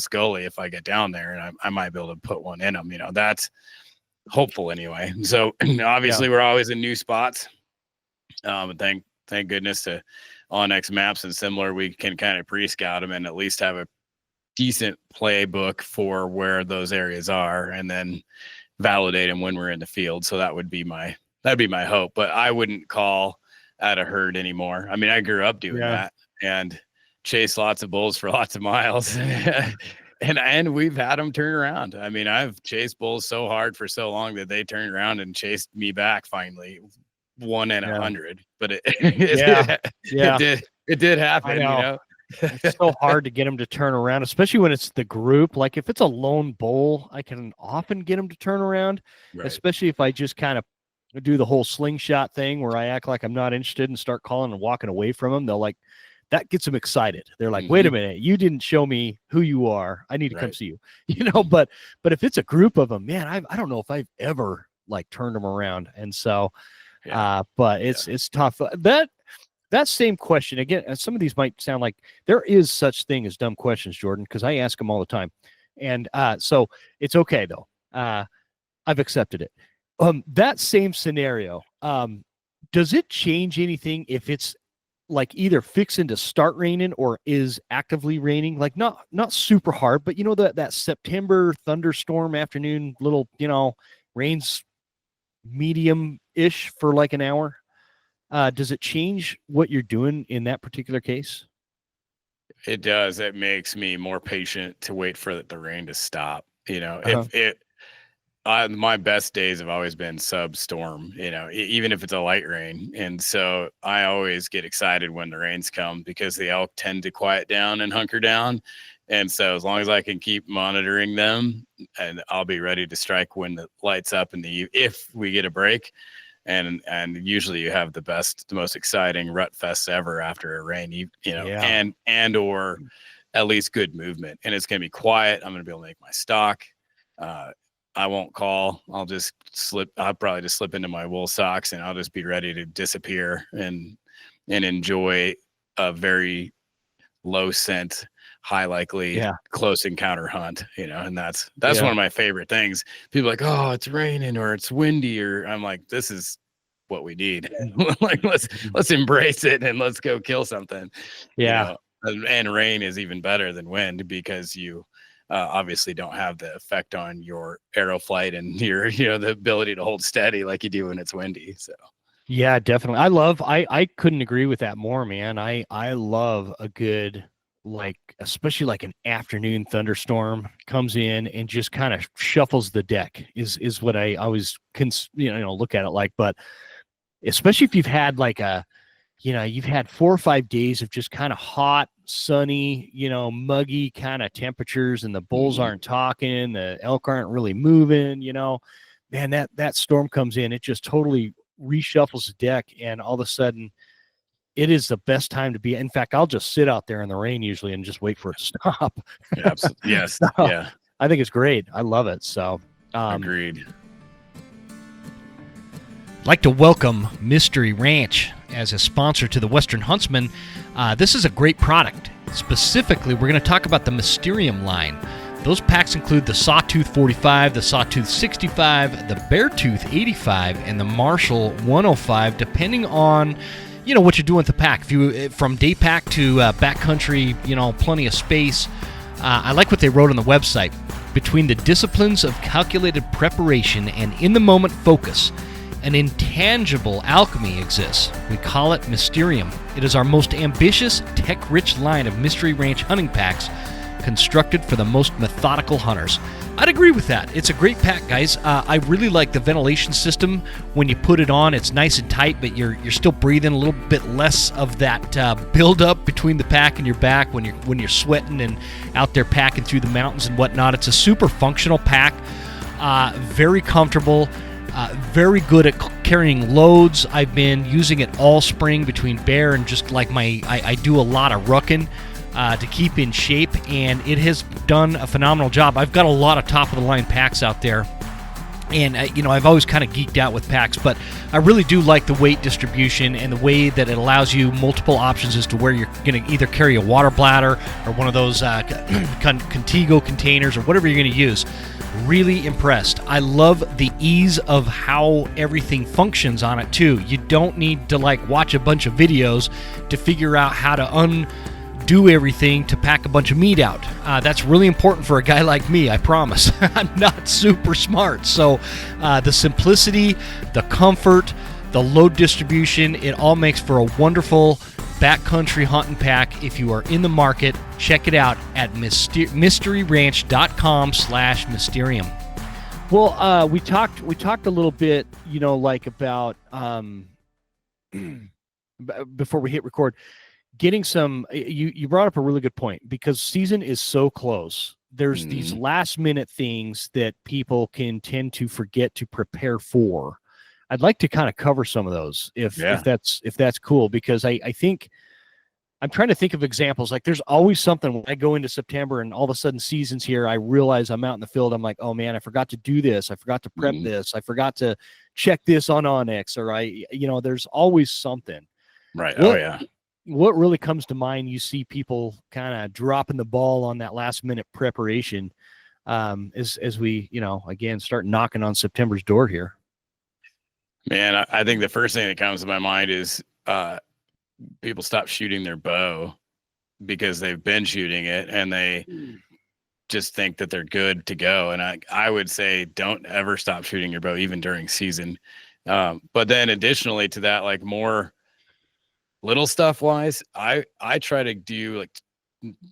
gully. If I get down there, and I might be able to put one in them, that's hopeful anyway. So obviously we're always in new spots. But thank goodness to Onyx Maps and similar, we can kind of pre-scout them and at least have a decent playbook for where those areas are, and then validate them when we're in the field. So that'd be my hope, but I wouldn't call at a herd anymore. I mean, I grew up doing that and chased lots of bulls for lots of miles. and we've had them turn around. I mean, I've chased bulls so hard for so long that they turned around and chased me back finally, 1 in 100. But it did happen. It's so hard to get them to turn around, especially when it's the group. Like if it's a lone bull, I can often get them to turn around, especially if I just kind of do the whole slingshot thing where I act like I'm not interested and start calling and walking away from them. They'll like, that gets them excited. They're like, wait a minute, you didn't show me who you are. I need to come see you, but if it's a group of them, man, I don't know if I've ever like turned them around. And so, but it's tough. That same question again, and some of these might sound like there is such thing as dumb questions, Jordan, because I ask them all the time. And so it's okay though. I've accepted it. That same scenario, does it change anything if it's like either fixing to start raining or is actively raining? Like not super hard, but that September thunderstorm afternoon, little, rains medium-ish for like an hour. Does it change what you're doing in that particular case? It does. It makes me more patient to wait for the rain to stop. My best days have always been sub storm, even if it's a light rain. And so I always get excited when the rains come because the elk tend to quiet down and hunker down. And so as long as I can keep monitoring them, and I'll be ready to strike when the lights up if we get a break. And usually you have the most exciting rut fests ever after a rain, Yeah. and or at least good movement. And it's going to be quiet. I'm going to be able to make my stock. I won't call. I'll probably just slip into my wool socks and I'll just be ready to disappear and enjoy a very low scent, high likely close encounter hunt, and that's one of my favorite things. People are like, oh, it's raining or it's windy, or I'm like, this is what we need. Like, let's embrace it and let's go kill something. And rain is even better than wind because you obviously don't have the effect on your arrow flight and your the ability to hold steady like you do when it's windy. So yeah, definitely. I couldn't agree with that more, man. I love a good, like, especially like an afternoon thunderstorm comes in and just kind of shuffles the deck is what I always look at it like. But especially if you've had you've had 4 or 5 days of just kind of hot, sunny, muggy kind of temperatures, and the bulls aren't talking, the elk aren't really moving, man, that storm comes in, it just totally reshuffles the deck, and all of a sudden it is the best time to be. In fact, I'll just sit out there in the rain usually and just wait for it to stop. Absolutely. Yes. So, yeah. I think it's great. I love it. So agreed. I'd like to welcome Mystery Ranch as a sponsor to the Western Huntsman. This is a great product. Specifically, we're going to talk about the Mysterium line. Those packs include the Sawtooth 45, the Sawtooth 65, the Beartooth 85, and the Marshall 105, depending on what you're doing with the pack. If you from day pack to backcountry, plenty of space. I like what they wrote on the website. Between the disciplines of calculated preparation and in-the-moment focus, an intangible alchemy exists. We call it Mysterium. It is our most ambitious, tech-rich line of Mystery Ranch hunting packs constructed for the most methodical hunters. I'd agree with that. It's a great pack, guys. I really like the ventilation system. When you put it on, it's nice and tight, but you're still breathing a little bit less of that buildup between the pack and your back when you're sweating and out there packing through the mountains and whatnot. It's a super functional pack, very comfortable. Very good at carrying loads. I've been using it all spring between bear and just like I do a lot of rucking to keep in shape, and it has done a phenomenal job. I've got a lot of top-of-the-line packs out there, and I've always kind of geeked out with packs, but I really do like the weight distribution and the way that it allows you multiple options as to where you're going to either carry a water bladder or one of those Contigo containers or whatever you're going to use. Really impressed. I love the ease of how everything functions on it too. You don't need to watch a bunch of videos to figure out how to undo everything to pack a bunch of meat out. That's really important for a guy like me, I promise. I'm not super smart. So the simplicity, the comfort, the load distribution, it all makes for a wonderful backcountry hunting pack. If you are in the market, check it out at mysteryranch.com/mysterium. Well, we talked a little bit, about before we hit record, getting some. You brought up a really good point because season is so close. There's these last minute things that people can tend to forget to prepare for. I'd like to kind of cover some of those if that's cool, because I think I'm trying to think of examples. Like there's always something when I go into September and all of a sudden season's here, I realize I'm out in the field. I'm like, oh man, I forgot to do this. I forgot to prep this. I forgot to check this on Onyx, or there's always something. Right. What really comes to mind, you see people kind of dropping the ball on that last minute preparation as we, again, start knocking on September's door here. Man, I think the first thing that comes to my mind is people stop shooting their bow because they've been shooting it and they just think that they're good to go. And I would say don't ever stop shooting your bow, even during season. But then additionally to that, more little stuff wise, I try to do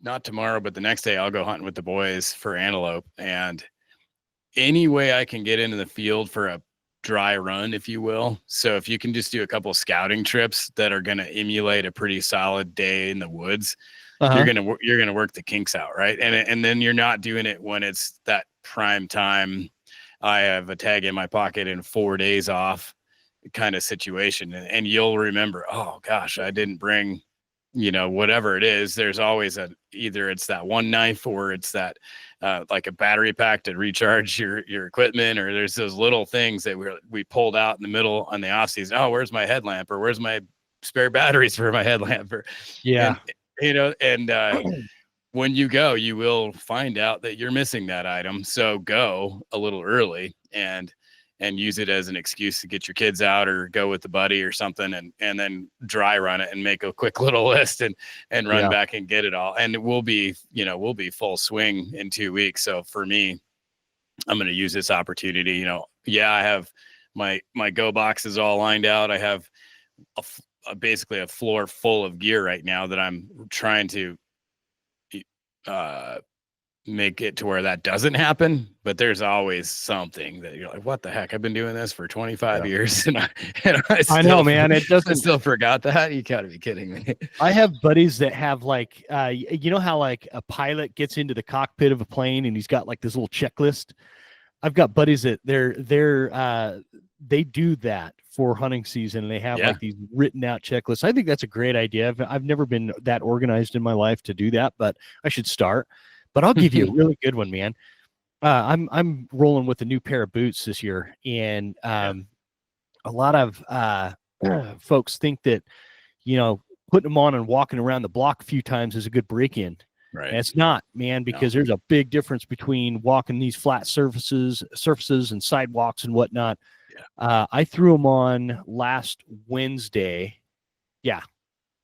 not tomorrow, but the next day I'll go hunting with the boys for antelope. And any way I can get into the field for a dry run, if you will. So if you can just do a couple scouting trips that are going to emulate a pretty solid day in the woods, Uh-huh. you're gonna work the kinks out, right? And then you're not doing it when it's that prime time. I have a tag in my pocket and 4 days off kind of situation, and you'll remember, oh gosh, I didn't bring, whatever it is. There's always either it's that one knife or it's that like a battery pack to recharge your equipment, or there's those little things that we pulled out in the middle on the off season. Oh, where's my headlamp, or where's my spare batteries for my headlamp, or Yeah. and when you go, you will find out that you're missing that item. So go a little early and use it as an excuse to get your kids out, or go with the buddy or something, and then dry run it and make a quick little list and run back and get it all. And we'll be full swing in 2 weeks. So for me, I'm going to use this opportunity. I have my go boxes all lined out. I have basically a floor full of gear right now that I'm trying to make it to where that doesn't happen. But there's always something that you're like, what the heck? I've been doing this for 25 years. And I know, man. It doesn't. I still forgot that. You gotta be kidding me. I have buddies that have like, you know how like a pilot gets into the cockpit of a plane and he's got like this little checklist. I've got buddies that they do that for hunting season. And they have like these written out checklists. I think that's a great idea. I've never been that organized in my life to do that, but I should start. But I'll give you a really good one, man. I'm rolling with a new pair of boots this year, and a lot of folks think that putting them on and walking around the block a few times is a good break-in. Right. And it's not, man, because there's a big difference between walking these flat surfaces and sidewalks and whatnot. Yeah. I threw them on last Wednesday. Yeah,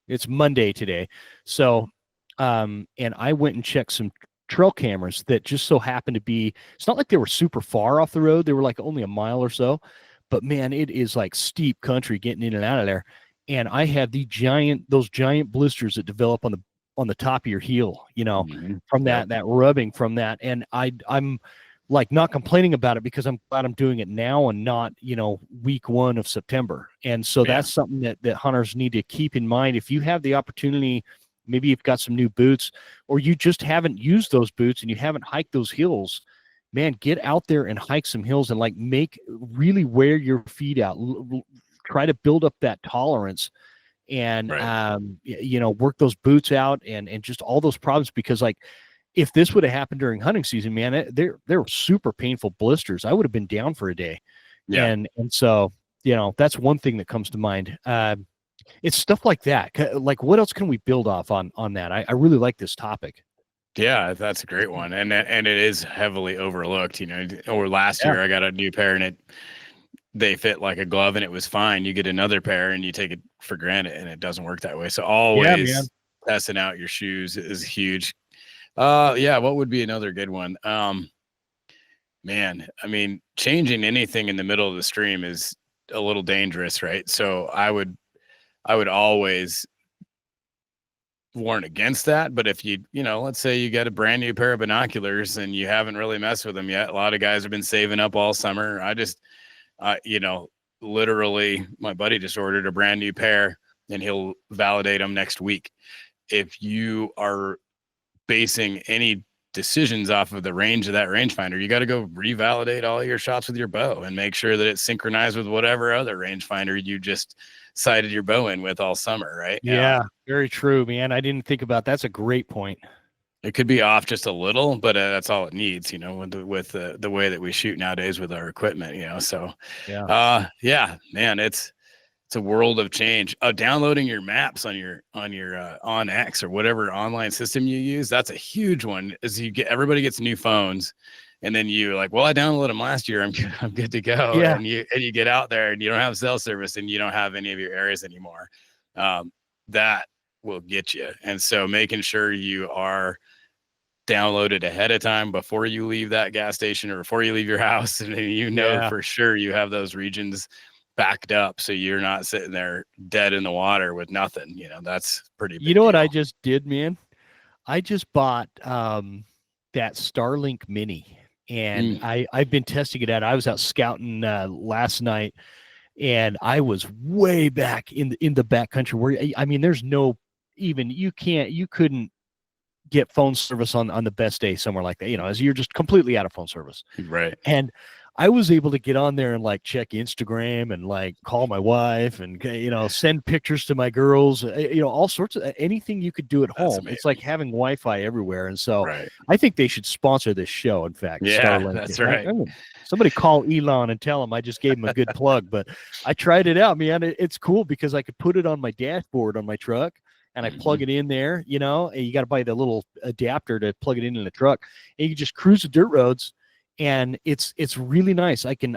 it's Monday today. So, and I went and checked some trail cameras that just so happened to be, it's not like they were super far off the road. They were like only a mile or so, but man, it is like steep country getting in and out of there. And I had those giant blisters that develop on the top of your heel, from that rubbing from that. And I'm like not complaining about it because I'm glad I'm doing it now and not, week 1 of September. And so that's something that hunters need to keep in mind. If you have the opportunity, maybe you've got some new boots, or you just haven't used those boots and you haven't hiked those hills, man, get out there and hike some hills and like really wear your feet out. Try to build up that tolerance and, work those boots out and just all those problems. Because like, if this would have happened during hunting season, man, they're super painful blisters. I would have been down for a day. Yeah. And so, that's one thing that comes to mind. It's stuff like that. Like, what else can we build off on that? I really like this topic. Yeah, that's a great one. And it is heavily overlooked, or last year I got a new pair and they fit like a glove and it was fine. You get another pair and you take it for granted and it doesn't work that way. So always testing out your shoes is huge. What would be another good one? Man, I mean, changing anything in the middle of the stream is a little dangerous, right? So I would always warn against that. But if let's say you got a brand new pair of binoculars and you haven't really messed with them yet. A lot of guys have been saving up all summer. Literally my buddy just ordered a brand new pair and he'll validate them next week. If you are basing any decisions off of the range of that rangefinder, you got to go revalidate all your shots with your bow and make sure that it's synchronized with whatever other rangefinder you just sighted your bow in with all summer, right? Yeah, very true, man. I didn't think about that. That's a great point. It could be off just a little, but that's all it needs, with the way that we shoot nowadays with our equipment, so man, it's a world of change. Downloading your maps on your OnX or whatever online system you use, that's a huge one. As everybody gets new phones, and then you like, well, I downloaded them last year. I'm good to go. Yeah. And you get out there and you don't have cell service and you don't have any of your areas anymore. That will get you. And so making sure you are downloaded ahead of time before you leave that gas station or before you leave your house, and for sure you have those regions backed up so you're not sitting there dead in the water with nothing. That's pretty big. What I just did, man? I just bought that Starlink Mini. and I've been testing it out. I was out scouting last night, and I was way back in the back country where I mean, there's no even you couldn't get phone service on the best day somewhere like that. As you're just completely out of phone service. Right. And I was able to get on there and like check Instagram and like call my wife and send pictures to my girls, all sorts of anything you could do at home. Amazing. It's like having Wi-Fi everywhere. And so right. I think they should sponsor this show. In fact, Yeah, Starlink. that's right. Somebody call Elon and tell him I just gave him a good plug. But I tried it out, man. It's cool because I could put it on my dashboard on my truck. And I plug it in there, and you got to buy the little adapter to plug it in the truck, and you just cruise the dirt roads, and it's really nice. I can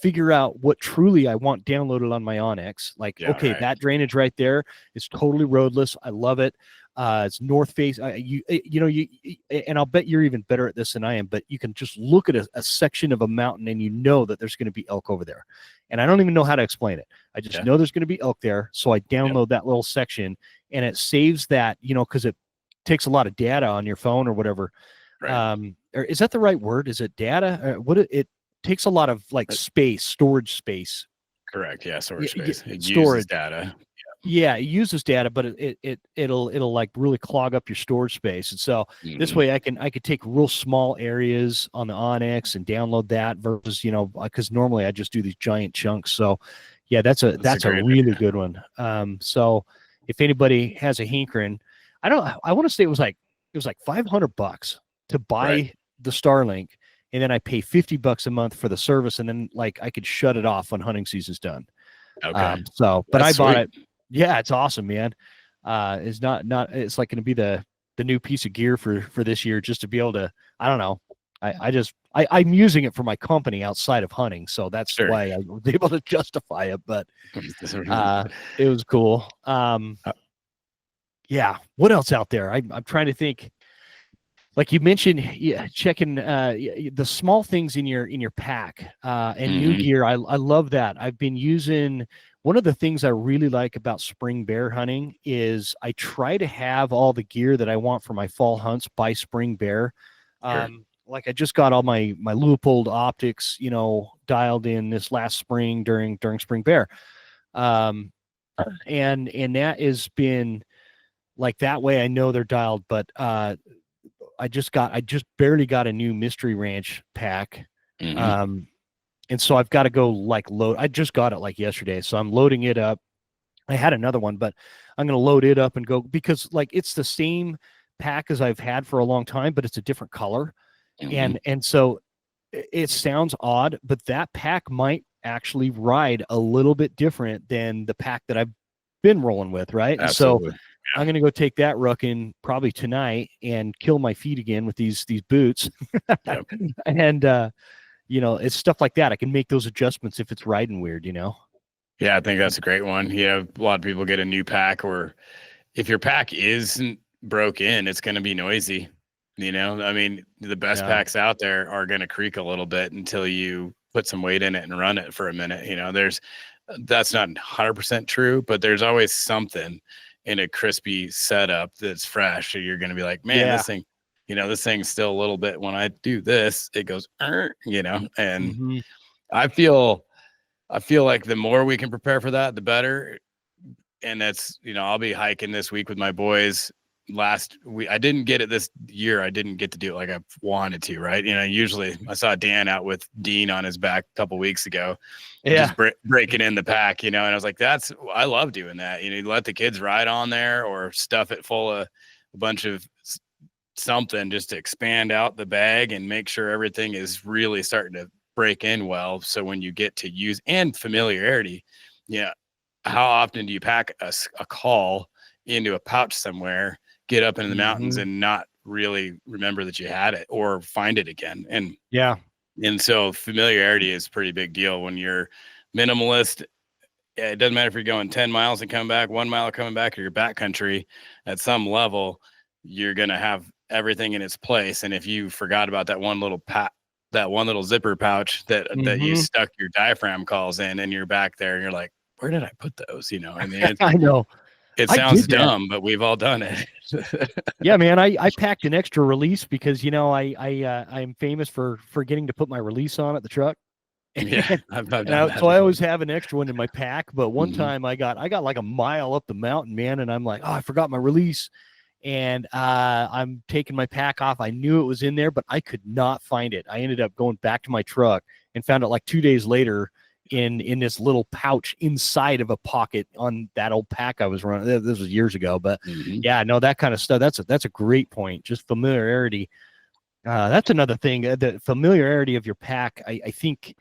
figure out what truly I want downloaded on my Onyx. Like, that drainage right there is totally roadless. I love it. It's north face. And I'll bet you're even better at this than I am. But you can just look at a section of a mountain, and that there's going to be elk over there. And I don't even know how to explain it. I just know there's going to be elk there. So I download that little section, and it saves that, because it takes a lot of data on your phone or whatever. Right. Or is that the right word? Is it data? It takes a lot of like storage space. Correct. Yeah. Storage space. It storage uses data. Yeah, it uses data, but it'll like really clog up your storage space. And so this way I could take real small areas on the Onyx and download that versus, because normally I just do these giant chunks. So yeah, that's a really good one. So if anybody has a hankering, I want to say it was like $500 to buy the Starlink, and then I pay $50 a month for the service, and then like I could shut it off when hunting season's done. Okay. But I bought it. Yeah, it's awesome, man. It's not it's like going to be the new piece of gear for this year, just to be able to, I don't know. I'm using it for my company outside of hunting. So that's why I was able to justify it, but it was cool. Yeah. What else out there? I'm trying to think. Like you mentioned, checking the small things in your pack and new gear. I love that. I've been using. One of the things I really like about spring bear hunting is I try to have all the gear that I want for my fall hunts by spring bear. Like I just got all my Leupold optics, dialed in this last spring during spring bear. And that has been like that way. I know they're dialed, but I just barely got a new Mystery Ranch pack. And so I've got to go like load. I just got it like yesterday. So I'm loading it up. I had another one, but I'm going to load it up and go because like it's the same pack as I've had for a long time, but it's a different color. And so it sounds odd, but that pack might actually ride a little bit different than the pack that I've been rolling with. Right. Absolutely. So I'm going to go take that rucking probably tonight and kill my feet again with these boots. And, it's stuff like that. I can make those adjustments if it's riding weird, Yeah, I think that's a great one. A lot of people get a new pack, or if your pack isn't broke in, it's going to be noisy. I mean, the best packs out there are going to creak a little bit until you put some weight in it and run it for a minute. That's not 100% true, but there's always something in a crispy setup that's fresh. So you're going to be like, man, this thing, this thing's still a little bit, when I do this, it goes, and I feel like the more we can prepare for that, the better. And that's, I'll be hiking this week with my boys. Last week, I didn't get it this year. I didn't get to do it like I wanted to, right? Usually I saw Dan out with Dean on his back a couple weeks ago, just breaking in the pack, and I was like, I love doing that. You let the kids ride on there or stuff it full of a bunch of something just to expand out the bag and make sure everything is really starting to break in well. So when you get to use and familiarity, how often do you pack a call into a pouch somewhere, get up into the mountains and not really remember that you had it or find it again? And so familiarity is a pretty big deal when you're minimalist. It doesn't matter if you're going 10 miles and coming back, 1 mile coming back, or your backcountry. At some level, you're going to have everything in its place. And if you forgot about that one little zipper pouch that you stuck your diaphragm calls in, and you're back there and you're like, where did I put those? I mean, I know. It I sounds did that. dumb, but we've all done it. Yeah, man. I packed an extra release because I'm famous for forgetting to put my release on at the truck. Yeah, And, I've done that so I before. always have an extra one in my pack. But one Hmm. time I got like a mile up the mountain, man, and I'm like, oh, I forgot my release. And I'm taking my pack off. I knew it was in there, but I could not find it. I ended up going back to my truck and found it like 2 days later in this little pouch inside of a pocket on that old pack I was running. This was years ago, but Hmm. yeah, no, that kind of stuff. That's a great point. Just familiarity. That's another thing. The familiarity of your pack. I think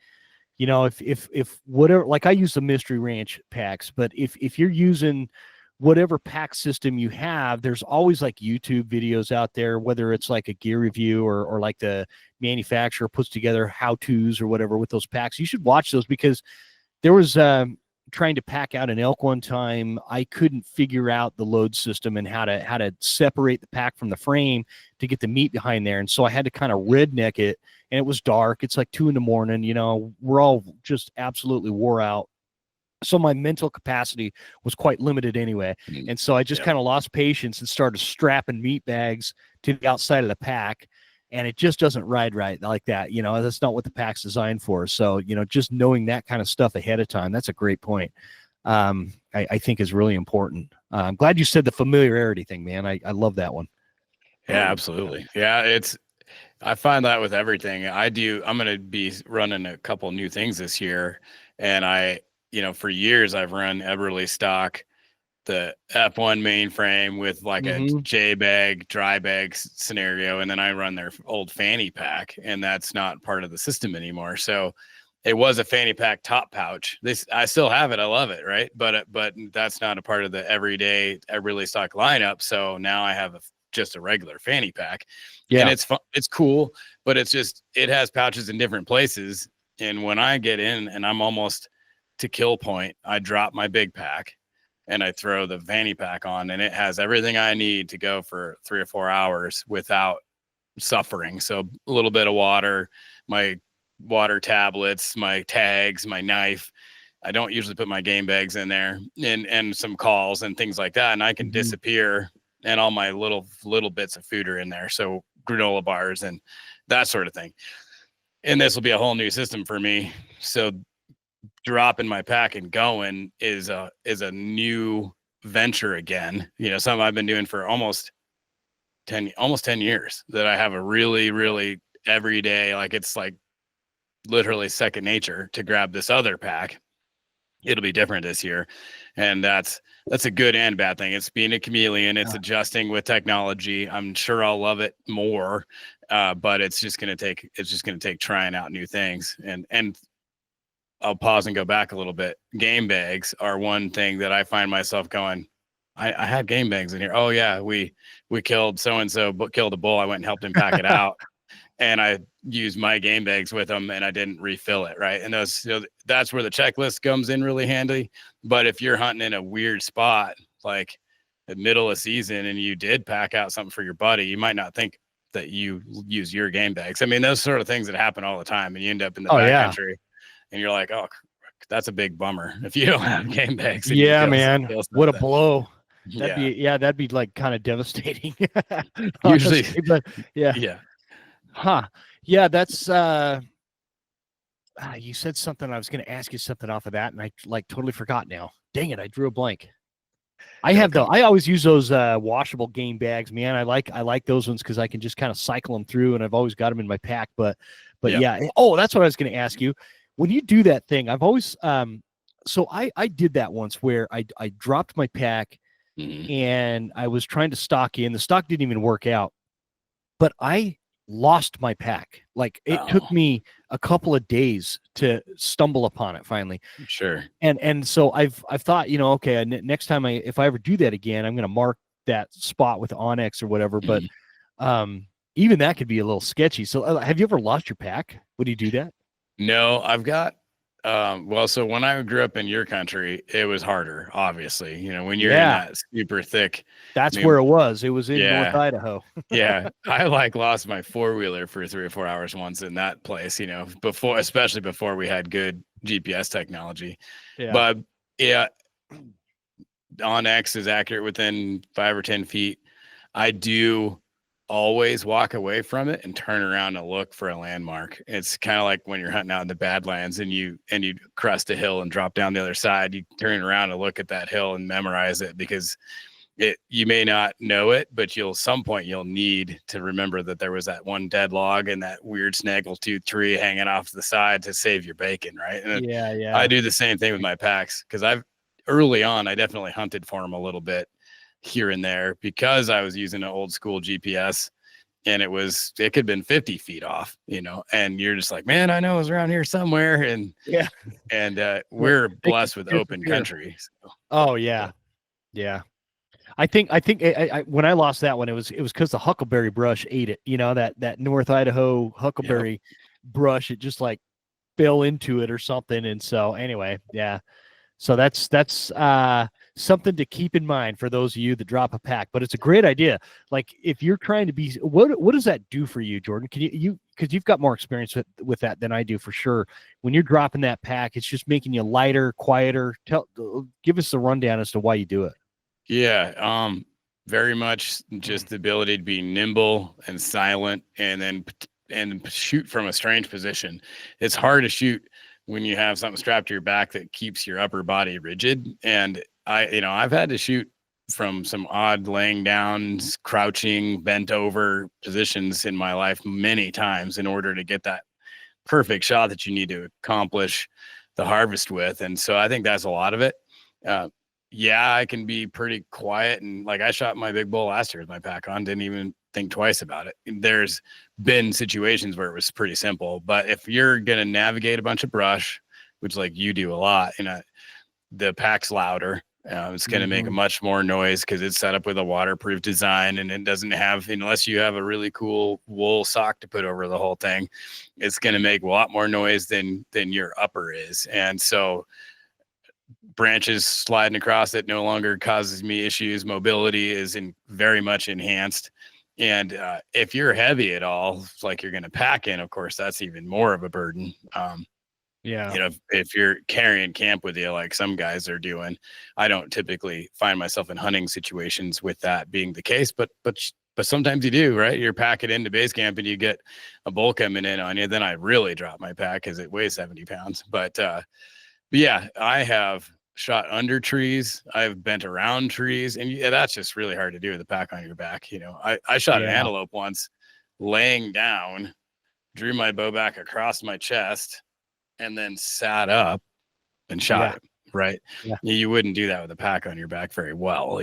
if whatever, like I use the Mystery Ranch packs, but if you're using whatever pack system you have, there's always like YouTube videos out there, whether it's like a gear review or like the manufacturer puts together how-tos or whatever with those packs. You should watch those because there was trying to pack out an elk one time. I couldn't figure out the load system and how to separate the pack from the frame to get the meat behind there. And so I had to kind of redneck it, and it was dark. It's like 2 a.m. We're all just absolutely wore out. So my mental capacity was quite limited anyway. And so I just kind of lost patience and started strapping meat bags to the outside of the pack. And it just doesn't ride right like that. That's not what the pack's designed for. So, just knowing that kind of stuff ahead of time, that's a great point. I think is really important. I'm glad you said the familiarity thing, man. I love that one. Yeah, absolutely. Yeah, I find that with everything I do. I'm going to be running a couple new things this year. And for years I've run Eberly stock, the F1 mainframe with like a J bag, dry bag scenario. And then I run their old fanny pack, and that's not part of the system anymore. So it was a fanny pack top pouch. I still have it. I love it. Right. But that's not a part of the everyday Eberly stock lineup. So now I have just a regular fanny pack. Yeah. And it's fun. It's cool, but it has pouches in different places. And when I get in and I'm almost to kill point, I drop my big pack and I throw the fanny pack on, and it has everything I need to go for 3 or 4 hours without suffering. So a little bit of water, my water tablets, my tags, my knife. I don't usually put my game bags in there, and some calls and things like that. And I can disappear, and all my little bits of food are in there. So granola bars and that sort of thing. And this will be a whole new system for me. So dropping my pack and going is a new venture again. Something I've been doing for almost 10 years, that I have a really, really everyday, like it's like literally second nature to grab this other pack. It'll be different this year. And that's a good and bad thing. It's being a chameleon. It's adjusting with technology. I'm sure I'll love it more. But it's just going to take trying out new things. And I'll pause and go back a little bit. Game bags are one thing that I find myself going, I had game bags in here. Oh yeah. We killed so-and-so, but killed a bull. I went and helped him pack it out. And I used my game bags with them, and I didn't refill it. Right. And that's where the checklist comes in really handy. But if you're hunting in a weird spot, like the middle of season, and you did pack out something for your buddy, you might not think that you use your game bags. I mean, those sort of things that happen all the time, and you end up in the backcountry, and you're like, oh, that's a big bummer if you don't have game bags. And Yeah, man. What a blow. That'd be like kind of devastating. Usually, but yeah. Yeah. Huh. Yeah, that's you said something. I was going to ask you something off of that, and I like totally forgot now. Dang it, I drew a blank. I always use those washable game bags, man. I like those ones because I can just kind of cycle them through, and I've always got them in my pack. But yeah. Oh, that's what I was going to ask you. When you do that thing, I've always so I did that once where I dropped my pack and I was trying to stock in. The stock didn't even work out, but I lost my pack. Like it took me a couple of days to stumble upon it finally. Sure. And so I've thought, okay, next time if I ever do that again, I'm going to mark that spot with Onyx or whatever. But even that could be a little sketchy. So have you ever lost your pack? Would you do that? No, I've got so when I grew up in your country, it was harder, obviously. When you're in that super thick. That's where it was. It was in North Idaho. Yeah. I lost my 4-wheeler for 3 or 4 hours once in that place, especially before we had good GPS technology. Yeah. But yeah, on X is accurate within 5 or 10 feet. I do always walk away from it and turn around and look for a landmark. It's kind of like when you're hunting out in the Badlands and you crest a hill and drop down the other side, you turn around and look at that hill and memorize it, because you may not know it, but some point you'll need to remember that there was that one dead log and that weird snaggletooth tree hanging off the side to save your bacon, right? And Yeah. I do the same thing with my packs, because early on I definitely hunted for them a little bit here and there, because I was using an old school GPS, and it could have been 50 feet off, and you're just like, man, I know it was around here somewhere. And we're blessed with open country. So. Oh yeah. I think when I lost that one, it was because the huckleberry brush ate it. That North Idaho huckleberry brush, it just like fell into it or something. And so anyway, yeah. So that's something to keep in mind for those of you that drop a pack. But it's a great idea. Like, if you're trying to be, what does that do for you, Jordan? Can you because you've got more experience with that than I do, for sure. When you're dropping that pack, it's just making you lighter, quieter. Give us the rundown as to why you do it. Yeah, very much just the ability to be nimble and silent, and shoot from a strange position. It's hard to shoot when you have something strapped to your back that keeps your upper body rigid. And I've had to shoot from some odd laying down, crouching, bent over positions in my life many times in order to get that perfect shot that you need to accomplish the harvest with. And so I think that's a lot of it. Yeah, I can be pretty quiet, and like, I shot my big bull last year with my pack on, didn't even think twice about it. There's been situations where it was pretty simple, but if you're going to navigate a bunch of brush, which like you do a lot, the pack's louder. It's going to make a much more noise because it's set up with a waterproof design, and it doesn't have, unless you have a really cool wool sock to put over the whole thing, it's going to make a lot more noise than your upper is. And so branches sliding across it no longer causes me issues. Mobility is very much enhanced. And if you're heavy at all, like you're going to pack in, of course, that's even more of a burden. If you're carrying camp with you, like some guys are doing, I don't typically find myself in hunting situations with that being the case, but sometimes you do, right? You're packing into base camp and you get a bull coming in on you. Then I really drop my pack because it weighs 70 pounds. But yeah, I have shot under trees. I've bent around trees, and that's just really hard to do with a pack on your back. I shot an antelope once laying down, drew my bow back across my chest, and then sat up and shot it. Right. Yeah. You wouldn't do that with a pack on your back very well.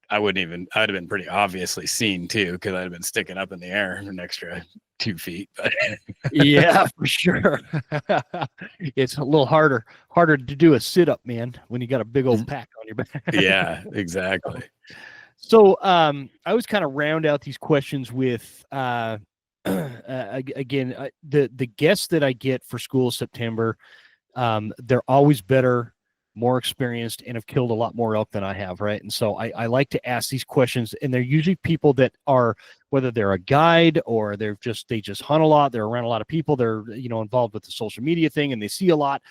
I would have been pretty obviously seen too, because I'd have been sticking up in the air an extra 2 feet. But yeah, for sure. It's a little harder to do a sit up, man, when you got a big old pack on your back. Yeah, exactly. So I always kind of round out these questions with again, the guests that I get for School of September, they're always better, more experienced, and have killed a lot more elk than I have, right? And so I like to ask these questions, and they're usually people that are, whether they're a guide or they just hunt a lot, they're around a lot of people, they're involved with the social media thing, and they see a lot.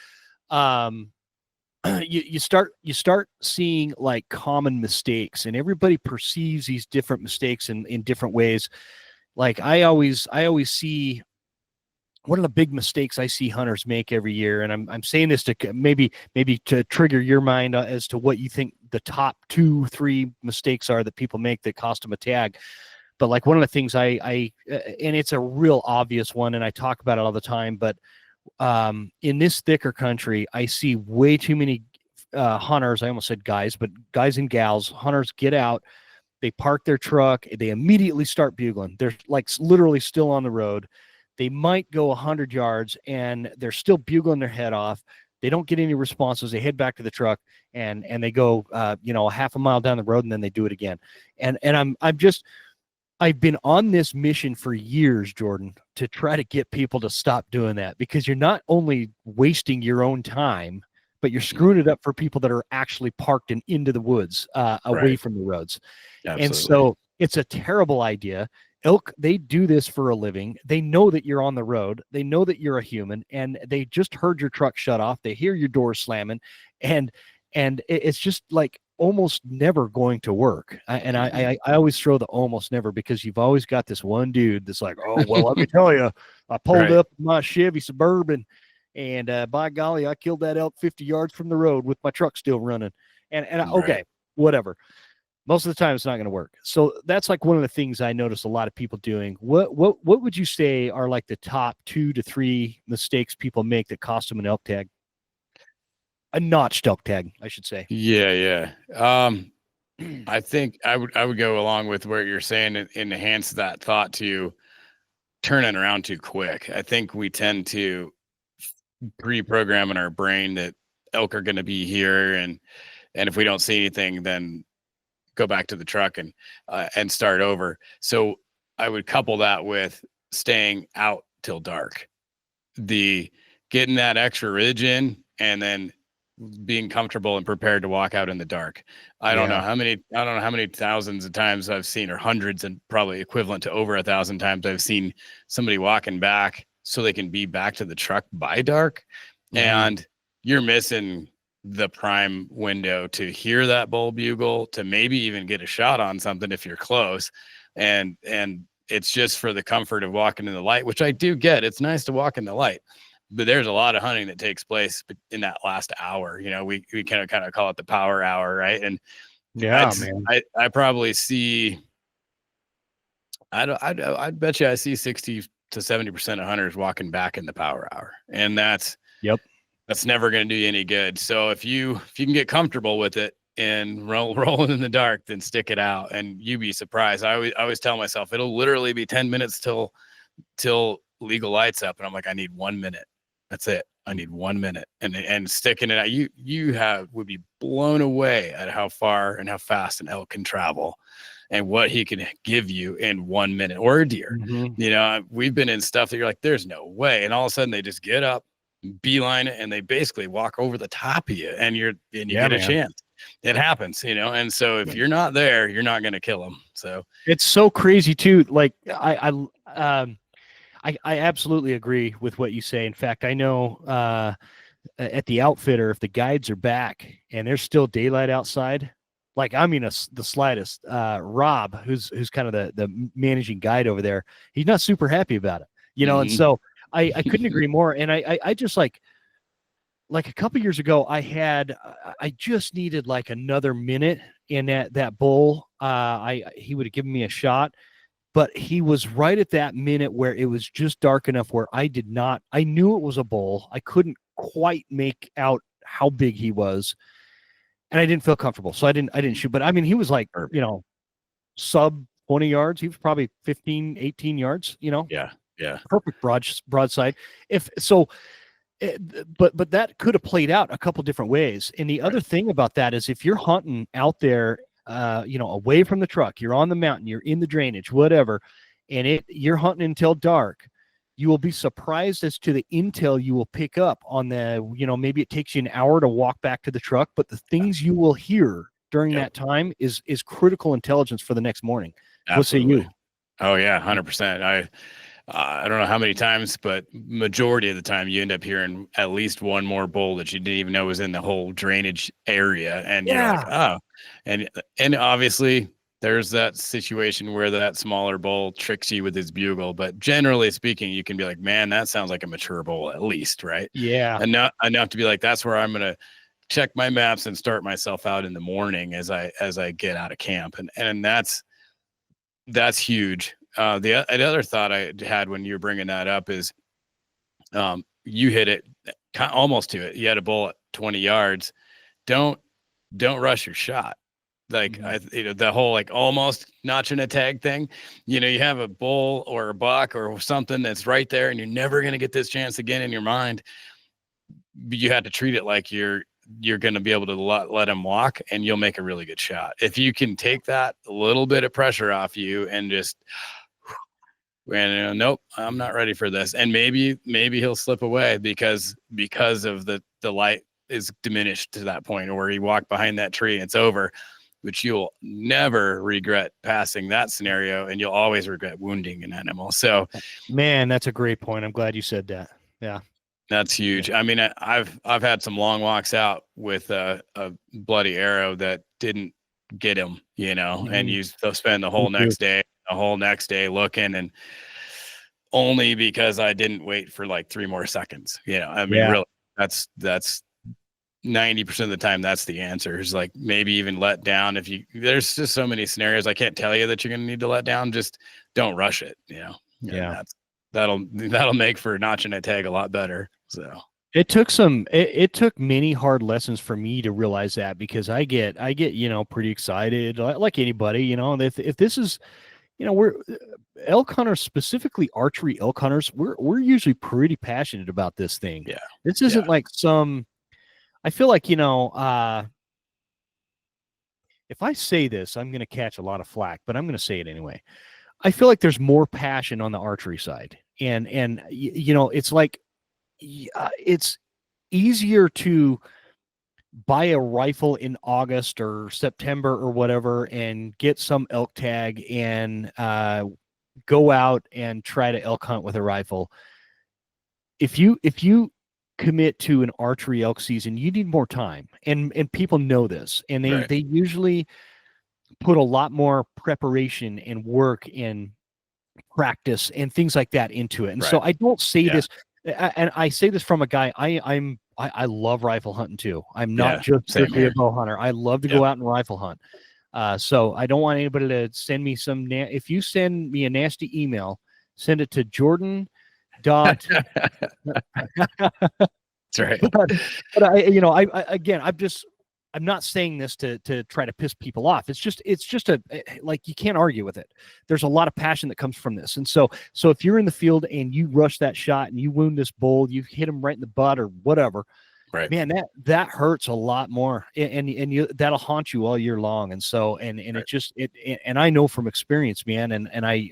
You start seeing like common mistakes, and everybody perceives these different mistakes in different ways. Like I always see one of the big mistakes I see hunters make every year, and I'm saying this to maybe to trigger your mind as to what you think the top 2-3 mistakes are that people make that cost them a tag. But like one of the things I and it's a real obvious one, and I talk about it all the time, but in this thicker country, I see way too many hunters. I almost said guys, but guys and gals, hunters get out, they park their truck, they immediately start bugling. They're like literally still on the road. They might go 100 yards and they're still bugling their head off. They don't get any responses. They head back to the truck and they go, a half a mile down the road, and then they do it again. And I've been on this mission for years, Jordan, to try to get people to stop doing that, because you're not only wasting your own time, but you're screwing it up for people that are actually parked into the woods, away from the roads. Absolutely. And so it's a terrible idea. Elk, they do this for a living. They know that you're on the road. They know that you're a human, and they just heard your truck shut off. They hear your door slamming, and it's just like almost never going to work. I always throw the almost never, because you've always got this one dude that's like, oh, well, let me tell you, I pulled Right. up my Chevy Suburban, and by golly, I killed that elk 50 yards from the road with my truck still running. Right. Okay, whatever. Most of the time, it's not going to work. So that's like one of the things I notice a lot of people doing. What would you say are like the top 2 to 3 mistakes people make that cost them an elk tag? A notched elk tag, I should say. Yeah. I think I would go along with what you're saying and enhance that thought to turning around too quick. I think we tend to pre-program in our brain that elk are going to be here, and if we don't see anything, then go back to the truck and start over. So I would couple that with staying out till dark, the getting that extra ridge in, and then being comfortable and prepared to walk out in the dark. I don't know how many thousands of times I've seen, or hundreds, and probably equivalent to over 1,000 times I've seen somebody walking back so they can be back to the truck by dark. And you're missing the prime window to hear that bull bugle, to maybe even get a shot on something if you're close. And it's just for the comfort of walking in the light, which I do get. It's nice to walk in the light, but there's a lot of hunting that takes place in that last hour. We kind of call it the power hour, right? And Yeah, man. I probably see, I'd bet you I see 60 to 70% of hunters walking back in the power hour, and that's never going to do you any good. So if you can get comfortable with it and rolling in the dark, then stick it out, and you'd be surprised. I always tell myself it'll literally be 10 minutes till legal lights up, and I'm like, I need 1 minute. That's it. I need 1 minute, and sticking it out. You would be blown away at how far and how fast an elk can travel, and what he can give you in 1 minute, or a deer. We've been in stuff that you're like, there's no way, and all of a sudden they just get up, beeline it, and they basically walk over the top of you, and you get a chance. It happens, and so if you're not there, you're not going to kill them. So it's so crazy too. Like I absolutely agree with what you say. In fact, I know at the outfitter, if the guides are back and there's still daylight outside, like the slightest, Rob, who's kind of the managing guide over there, he's not super happy about it, And so I couldn't agree more. And I just like a couple years ago, I just needed like another minute in that bull. He would have given me a shot, but he was right at that minute where it was just dark enough where I knew it was a bull. I couldn't quite make out how big he was, and I didn't feel comfortable. So I didn't shoot, but I mean, he was like, sub 20 yards. He was probably 15, 18 yards, Yeah. Perfect broadside. But that could have played out a couple different ways. And the other thing about that is, if you're hunting out there, away from the truck, you're on the mountain, you're in the drainage, whatever, and you're hunting until dark, you will be surprised as to the intel you will pick up on maybe it takes you an hour to walk back to the truck, but the things you will hear during that time is critical intelligence for the next morning. Absolutely. What say you? Oh yeah, 100%. I don't know how many times, but majority of the time you end up hearing at least one more bull that you didn't even know was in the whole drainage area. And you're like, oh, and obviously there's that situation where that smaller bull tricks you with his bugle. But generally speaking, you can be like, man, that sounds like a mature bull at least, right? Yeah. Enough to be like, that's where I'm going to check my maps and start myself out in the morning as I get out of camp. And that's huge. The other thought I had when you were bringing that up is, you hit it almost to it. You had a bull at 20 yards. Don't rush your shot. Like the whole like almost notching a tag thing. You have a bull or a buck or something that's right there, and you're never gonna get this chance again in your mind. You have to treat it like you're going to be able to let him walk, and you'll make a really good shot. If you can take that little bit of pressure off you and just, nope, I'm not ready for this. And maybe he'll slip away because of the light is diminished to that point, or he walked behind that tree and it's over, which you'll never regret passing that scenario, and you'll always regret wounding an animal. So, man, that's a great point. I'm glad you said that. Yeah. That's huge. I mean, I've had some long walks out with a bloody arrow that didn't get him, and you still spend the whole next day looking, and only because I didn't wait for like 3 more seconds. I mean, really, that's 90% of the time, that's the answer, is like maybe even let down. There's just so many scenarios. I can't tell you that you're going to need to let down. Just don't rush it, Yeah. That'll make for notching a tag a lot better. So it took many hard lessons for me to realize that, because I get, pretty excited like anybody, if this is, we're elk hunters, specifically archery elk hunters. We're usually pretty passionate about this thing. Yeah. This isn't like I feel like, if I say this, I'm going to catch a lot of flack, but I'm going to say it anyway. I feel like there's more passion on the archery side. And it's like, it's easier to buy a rifle in August or September or whatever and get some elk tag and go out and try to elk hunt with a rifle. If you commit to an archery elk season, you need more time, and people know this, and they usually put a lot more preparation and work and practice and things like that into it. And so I don't say this, and I say this from a guy, I love rifle hunting too. I'm not just strictly a bow hunter. I love to go out and rifle hunt. So I don't want anybody to send me if you send me a nasty email, send it to Jordan. That's right. But I'm not saying this to try to piss people off. It's just like, you can't argue with it. There's a lot of passion that comes from this. And so if you're in the field and you rush that shot and you wound this bull, you hit him right in the butt or whatever, right, man, that hurts a lot more, and that'll haunt you all year long. And so, and and I know from experience, man, and I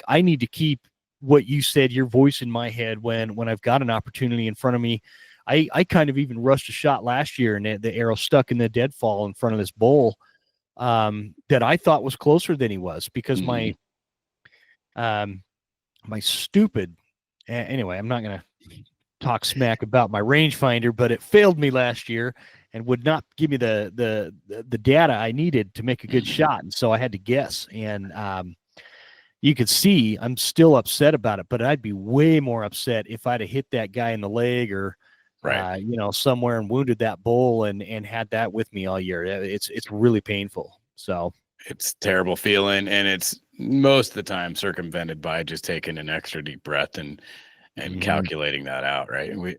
I need to keep what you said, your voice in my head when I've got an opportunity in front of me. I kind of even rushed a shot last year, and the arrow stuck in the deadfall in front of this bull that I thought was closer than he was, because my stupid, anyway, I'm not going to talk smack about my rangefinder, but it failed me last year and would not give me the data I needed to make a good shot. And so I had to guess. And you could see I'm still upset about it, but I'd be way more upset if I'd have hit that guy in the leg or somewhere and wounded that bull and had that with me all year. It's really painful. So it's a terrible feeling, and it's most of the time circumvented by just taking an extra deep breath and calculating that out. Right. And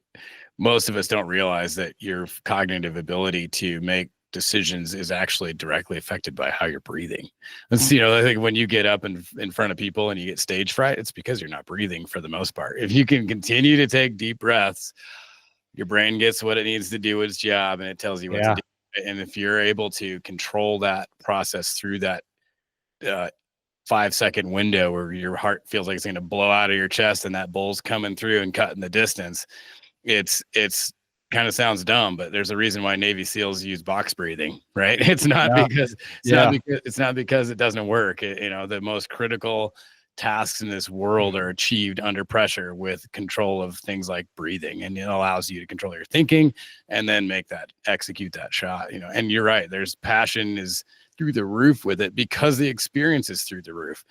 most of us don't realize that your cognitive ability to make decisions is actually directly affected by how you're breathing. And so, I think when you get up in front of people and you get stage fright, it's because you're not breathing for the most part. If you can continue to take deep breaths, your brain gets what it needs to do its job, and it tells you what to do. And if you're able to control that process through that 5-second window where your heart feels like it's going to blow out of your chest and that bull's coming through and cutting the distance, it's kind of sounds dumb, but there's a reason why Navy SEALs use box breathing, right? It's not because it doesn't work. The most critical tasks in this world are achieved under pressure with control of things like breathing, and it allows you to control your thinking and then execute that shot. And you're right, there's passion is through the roof with it because the experience is through the roof.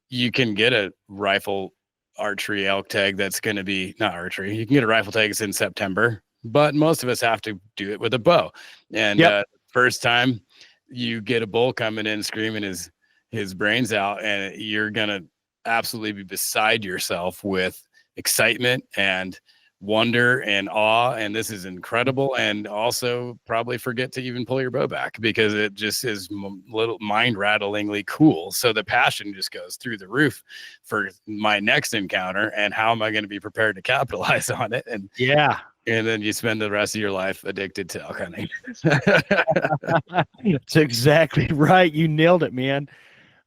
You can get a rifle archery elk tag that's going to be not archery. You can get a rifle tag that's in September, but most of us have to do it with a bow. And first time you get a bull coming in screaming his brains out, and you're going to absolutely be beside yourself with excitement and wonder and awe. And this is incredible. And also probably forget to even pull your bow back because it just is little mind rattlingly cool. So the passion just goes through the roof for my next encounter. And how am I going to be prepared to capitalize on it? And and then you spend the rest of your life addicted to elk hunting. That's exactly right. You nailed it, man.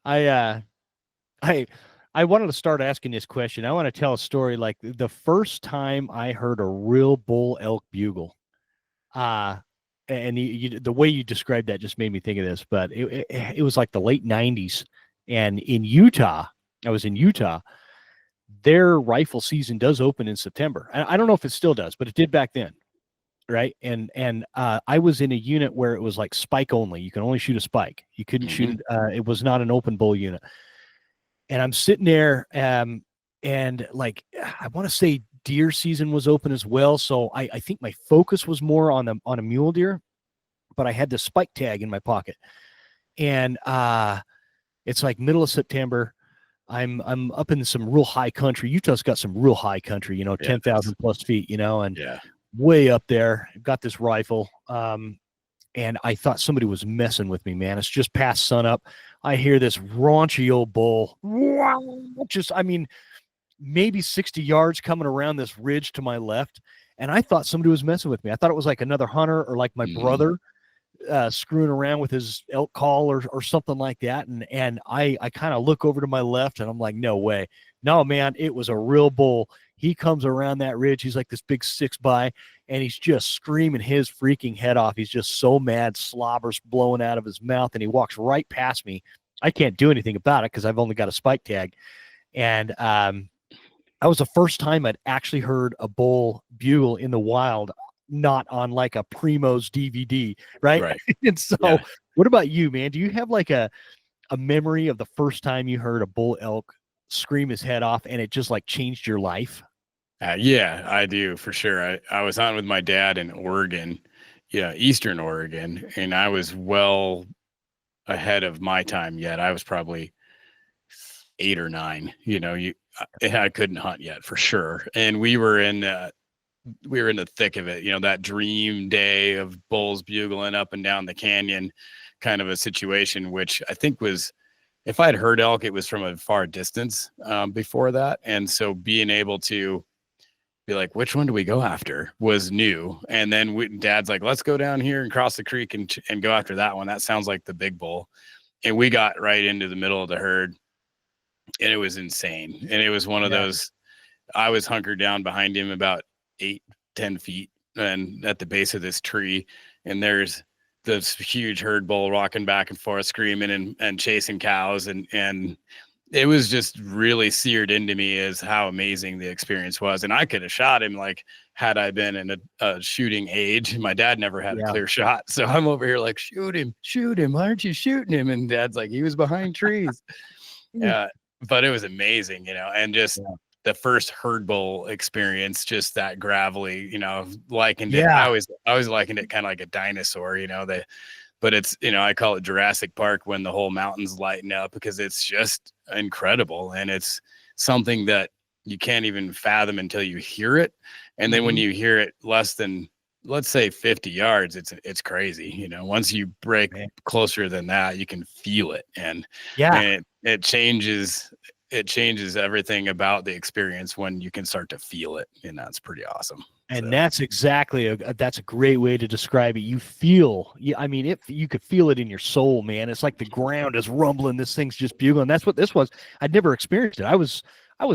I wanted to start asking this question. I want to tell a story. Like the first time I heard a real bull elk bugle, and the way you described that just made me think of this. But it was like the late '90s, and in Utah, I was in Utah. their rifle season does open in September. I don't know if it still does, but it did back then. Right. And I was in a unit where it was like spike only. You can only shoot a spike. You couldn't shoot it. It was not an open bull unit. And I'm sitting there, and like, I want to say deer season was open as well. So I think my focus was more on a mule deer, but I had the spike tag in my pocket. And it's like middle of September. I'm up in some real high country. Utah's got some real high country, 10,000 plus feet, and way up there. I've got this rifle. And I thought somebody was messing with me, man. It's just past sunup. I hear this raunchy old bull. Maybe 60 yards coming around this ridge to my left. And I thought somebody was messing with me. I thought it was like another hunter or like my brother screwing around with his elk call or something like that. And I kind of look over to my left and I'm like, no way. No, man, it was a real bull. He comes around that ridge. He's like this big 6x, and he's just screaming his freaking head off. He's just so mad, slobber's blowing out of his mouth, and he walks right past me. I can't do anything about it because I've only got a spike tag. And that was the first time I'd actually heard a bull bugle in the wild, not on like a Primo's DVD, right? And so what about you, man? Do you have like a memory of the first time you heard a bull elk scream his head off and it just like changed your life? Yeah, I do for sure. I was hunting with my dad in Oregon, Eastern Oregon, and I was well ahead of my time yet. I was probably 8 or 9, I couldn't hunt yet for sure. And we were in the thick of it, that dream day of bulls bugling up and down the canyon kind of a situation, which I think was, if I'd heard elk, it was from a far distance before that. And so being able to be like, which one do we go after was new. And then Dad's like, let's go down here and cross the creek and go after that one. That sounds like the big bull. And we got right into the middle of the herd, and it was insane. And it was one of those, I was hunkered down behind him about 8-10 feet and at the base of this tree. And there's this huge herd bull rocking back and forth, screaming and chasing cows. And it was just really seared into me as how amazing the experience was. And I could have shot him, like, had I been in a shooting age. My dad never had a clear shot. So I'm over here like, shoot him. Why aren't you shooting him? And Dad's like, he was behind trees. But it was amazing, and just the first herd bull experience, just that gravelly, likened it. I always likened it kind of like a dinosaur, but it's, I call it Jurassic Park when the whole mountains lighten up, because it's just incredible. And it's something that you can't even fathom until you hear it. And then when you hear it less than, let's say 50 yards, it's crazy. Once you break closer than that, you can feel it. And it changes everything about the experience when you can start to feel it. And that's pretty awesome. And that's exactly that's a great way to describe it. You feel, you could feel it in your soul, man. It's like the ground is rumbling. This thing's just bugling. That's what this was. I'd never experienced it. I was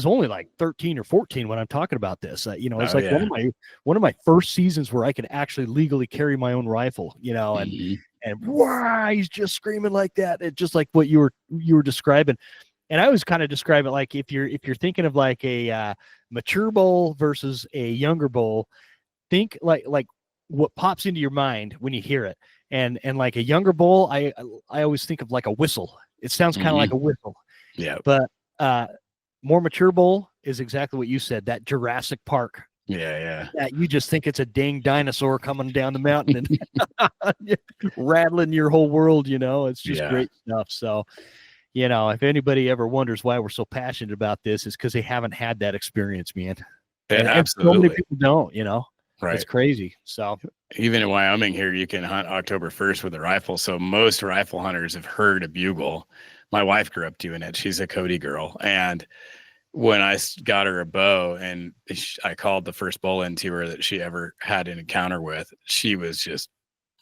only like 13 or 14 when I'm talking about this. It's one of my first seasons where I could actually legally carry my own rifle, and wow, he's just screaming like that. It's just like what you were describing. And I was kind of describing it like if you're thinking of like a mature bull versus a younger bull, think like what pops into your mind when you hear it. And like a younger bull, I always think of like a whistle. It sounds kind of like a whistle. Yeah. But more mature bull is exactly what you said, that Jurassic Park. Yeah. That you just think it's a dang dinosaur coming down the mountain and rattling your whole world, It's just great stuff. So if anybody ever wonders why we're so passionate about this, is because they haven't had that experience, man. Yeah, and so many people don't, Right. It's crazy. So even in Wyoming here, you can hunt October 1st with a rifle. So most rifle hunters have heard a bugle. My wife grew up doing it. She's a Cody girl. And when I got her a bow and I called the first bull into her that she ever had an encounter with, she was just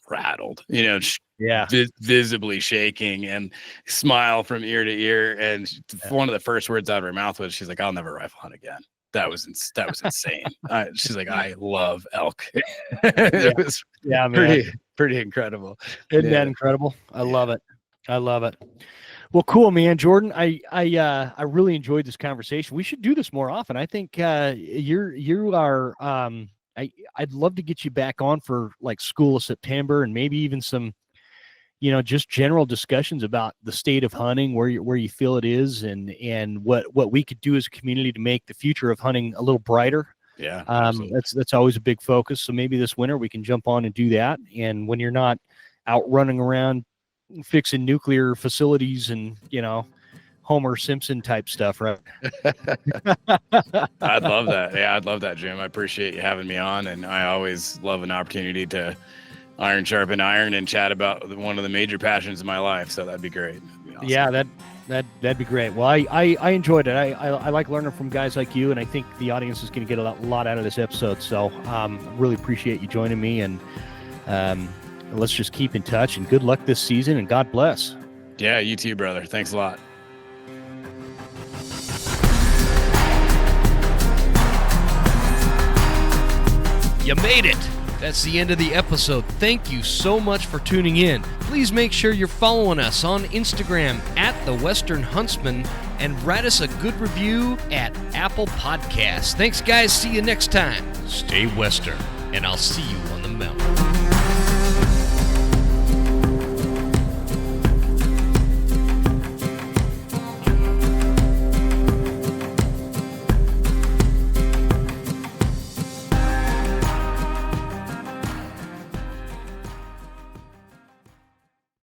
rattled, visibly shaking and smile from ear to ear. And one of the first words out of her mouth was, she's like, I'll never rifle hunt again. That was insane. She's like, I love elk. It was pretty incredible. Isn't that incredible? I love it. Well, cool, man, Jordan. I really enjoyed this conversation. We should do this more often. I think you are. I'd love to get you back on for like School of September and maybe even some, just general discussions about the state of hunting, where you feel it is, and what we could do as a community to make the future of hunting a little brighter. Yeah, that's always a big focus. So maybe this winter we can jump on and do that. And when you're not out running around fixing nuclear facilities and Homer Simpson type stuff, right? I'd love that. Yeah, I'd love that, Jim. I appreciate you having me on, and I always love an opportunity to iron sharpen iron and chat about one of the major passions of my life. So that'd be great. That'd be awesome. Yeah, that'd be great. Well, I enjoyed it. I like learning from guys like you, and I think the audience is going to get a lot out of this episode. So really appreciate you joining me, and let's just keep in touch, and good luck this season, and God bless. Yeah, you too, brother. Thanks a lot. You made it. That's the end of the episode. Thank you so much for tuning in. Please make sure you're following us on Instagram at the Western Huntsman, and write us a good review at Apple Podcasts. Thanks, guys. See you next time. Stay Western, and I'll see you on the mountain.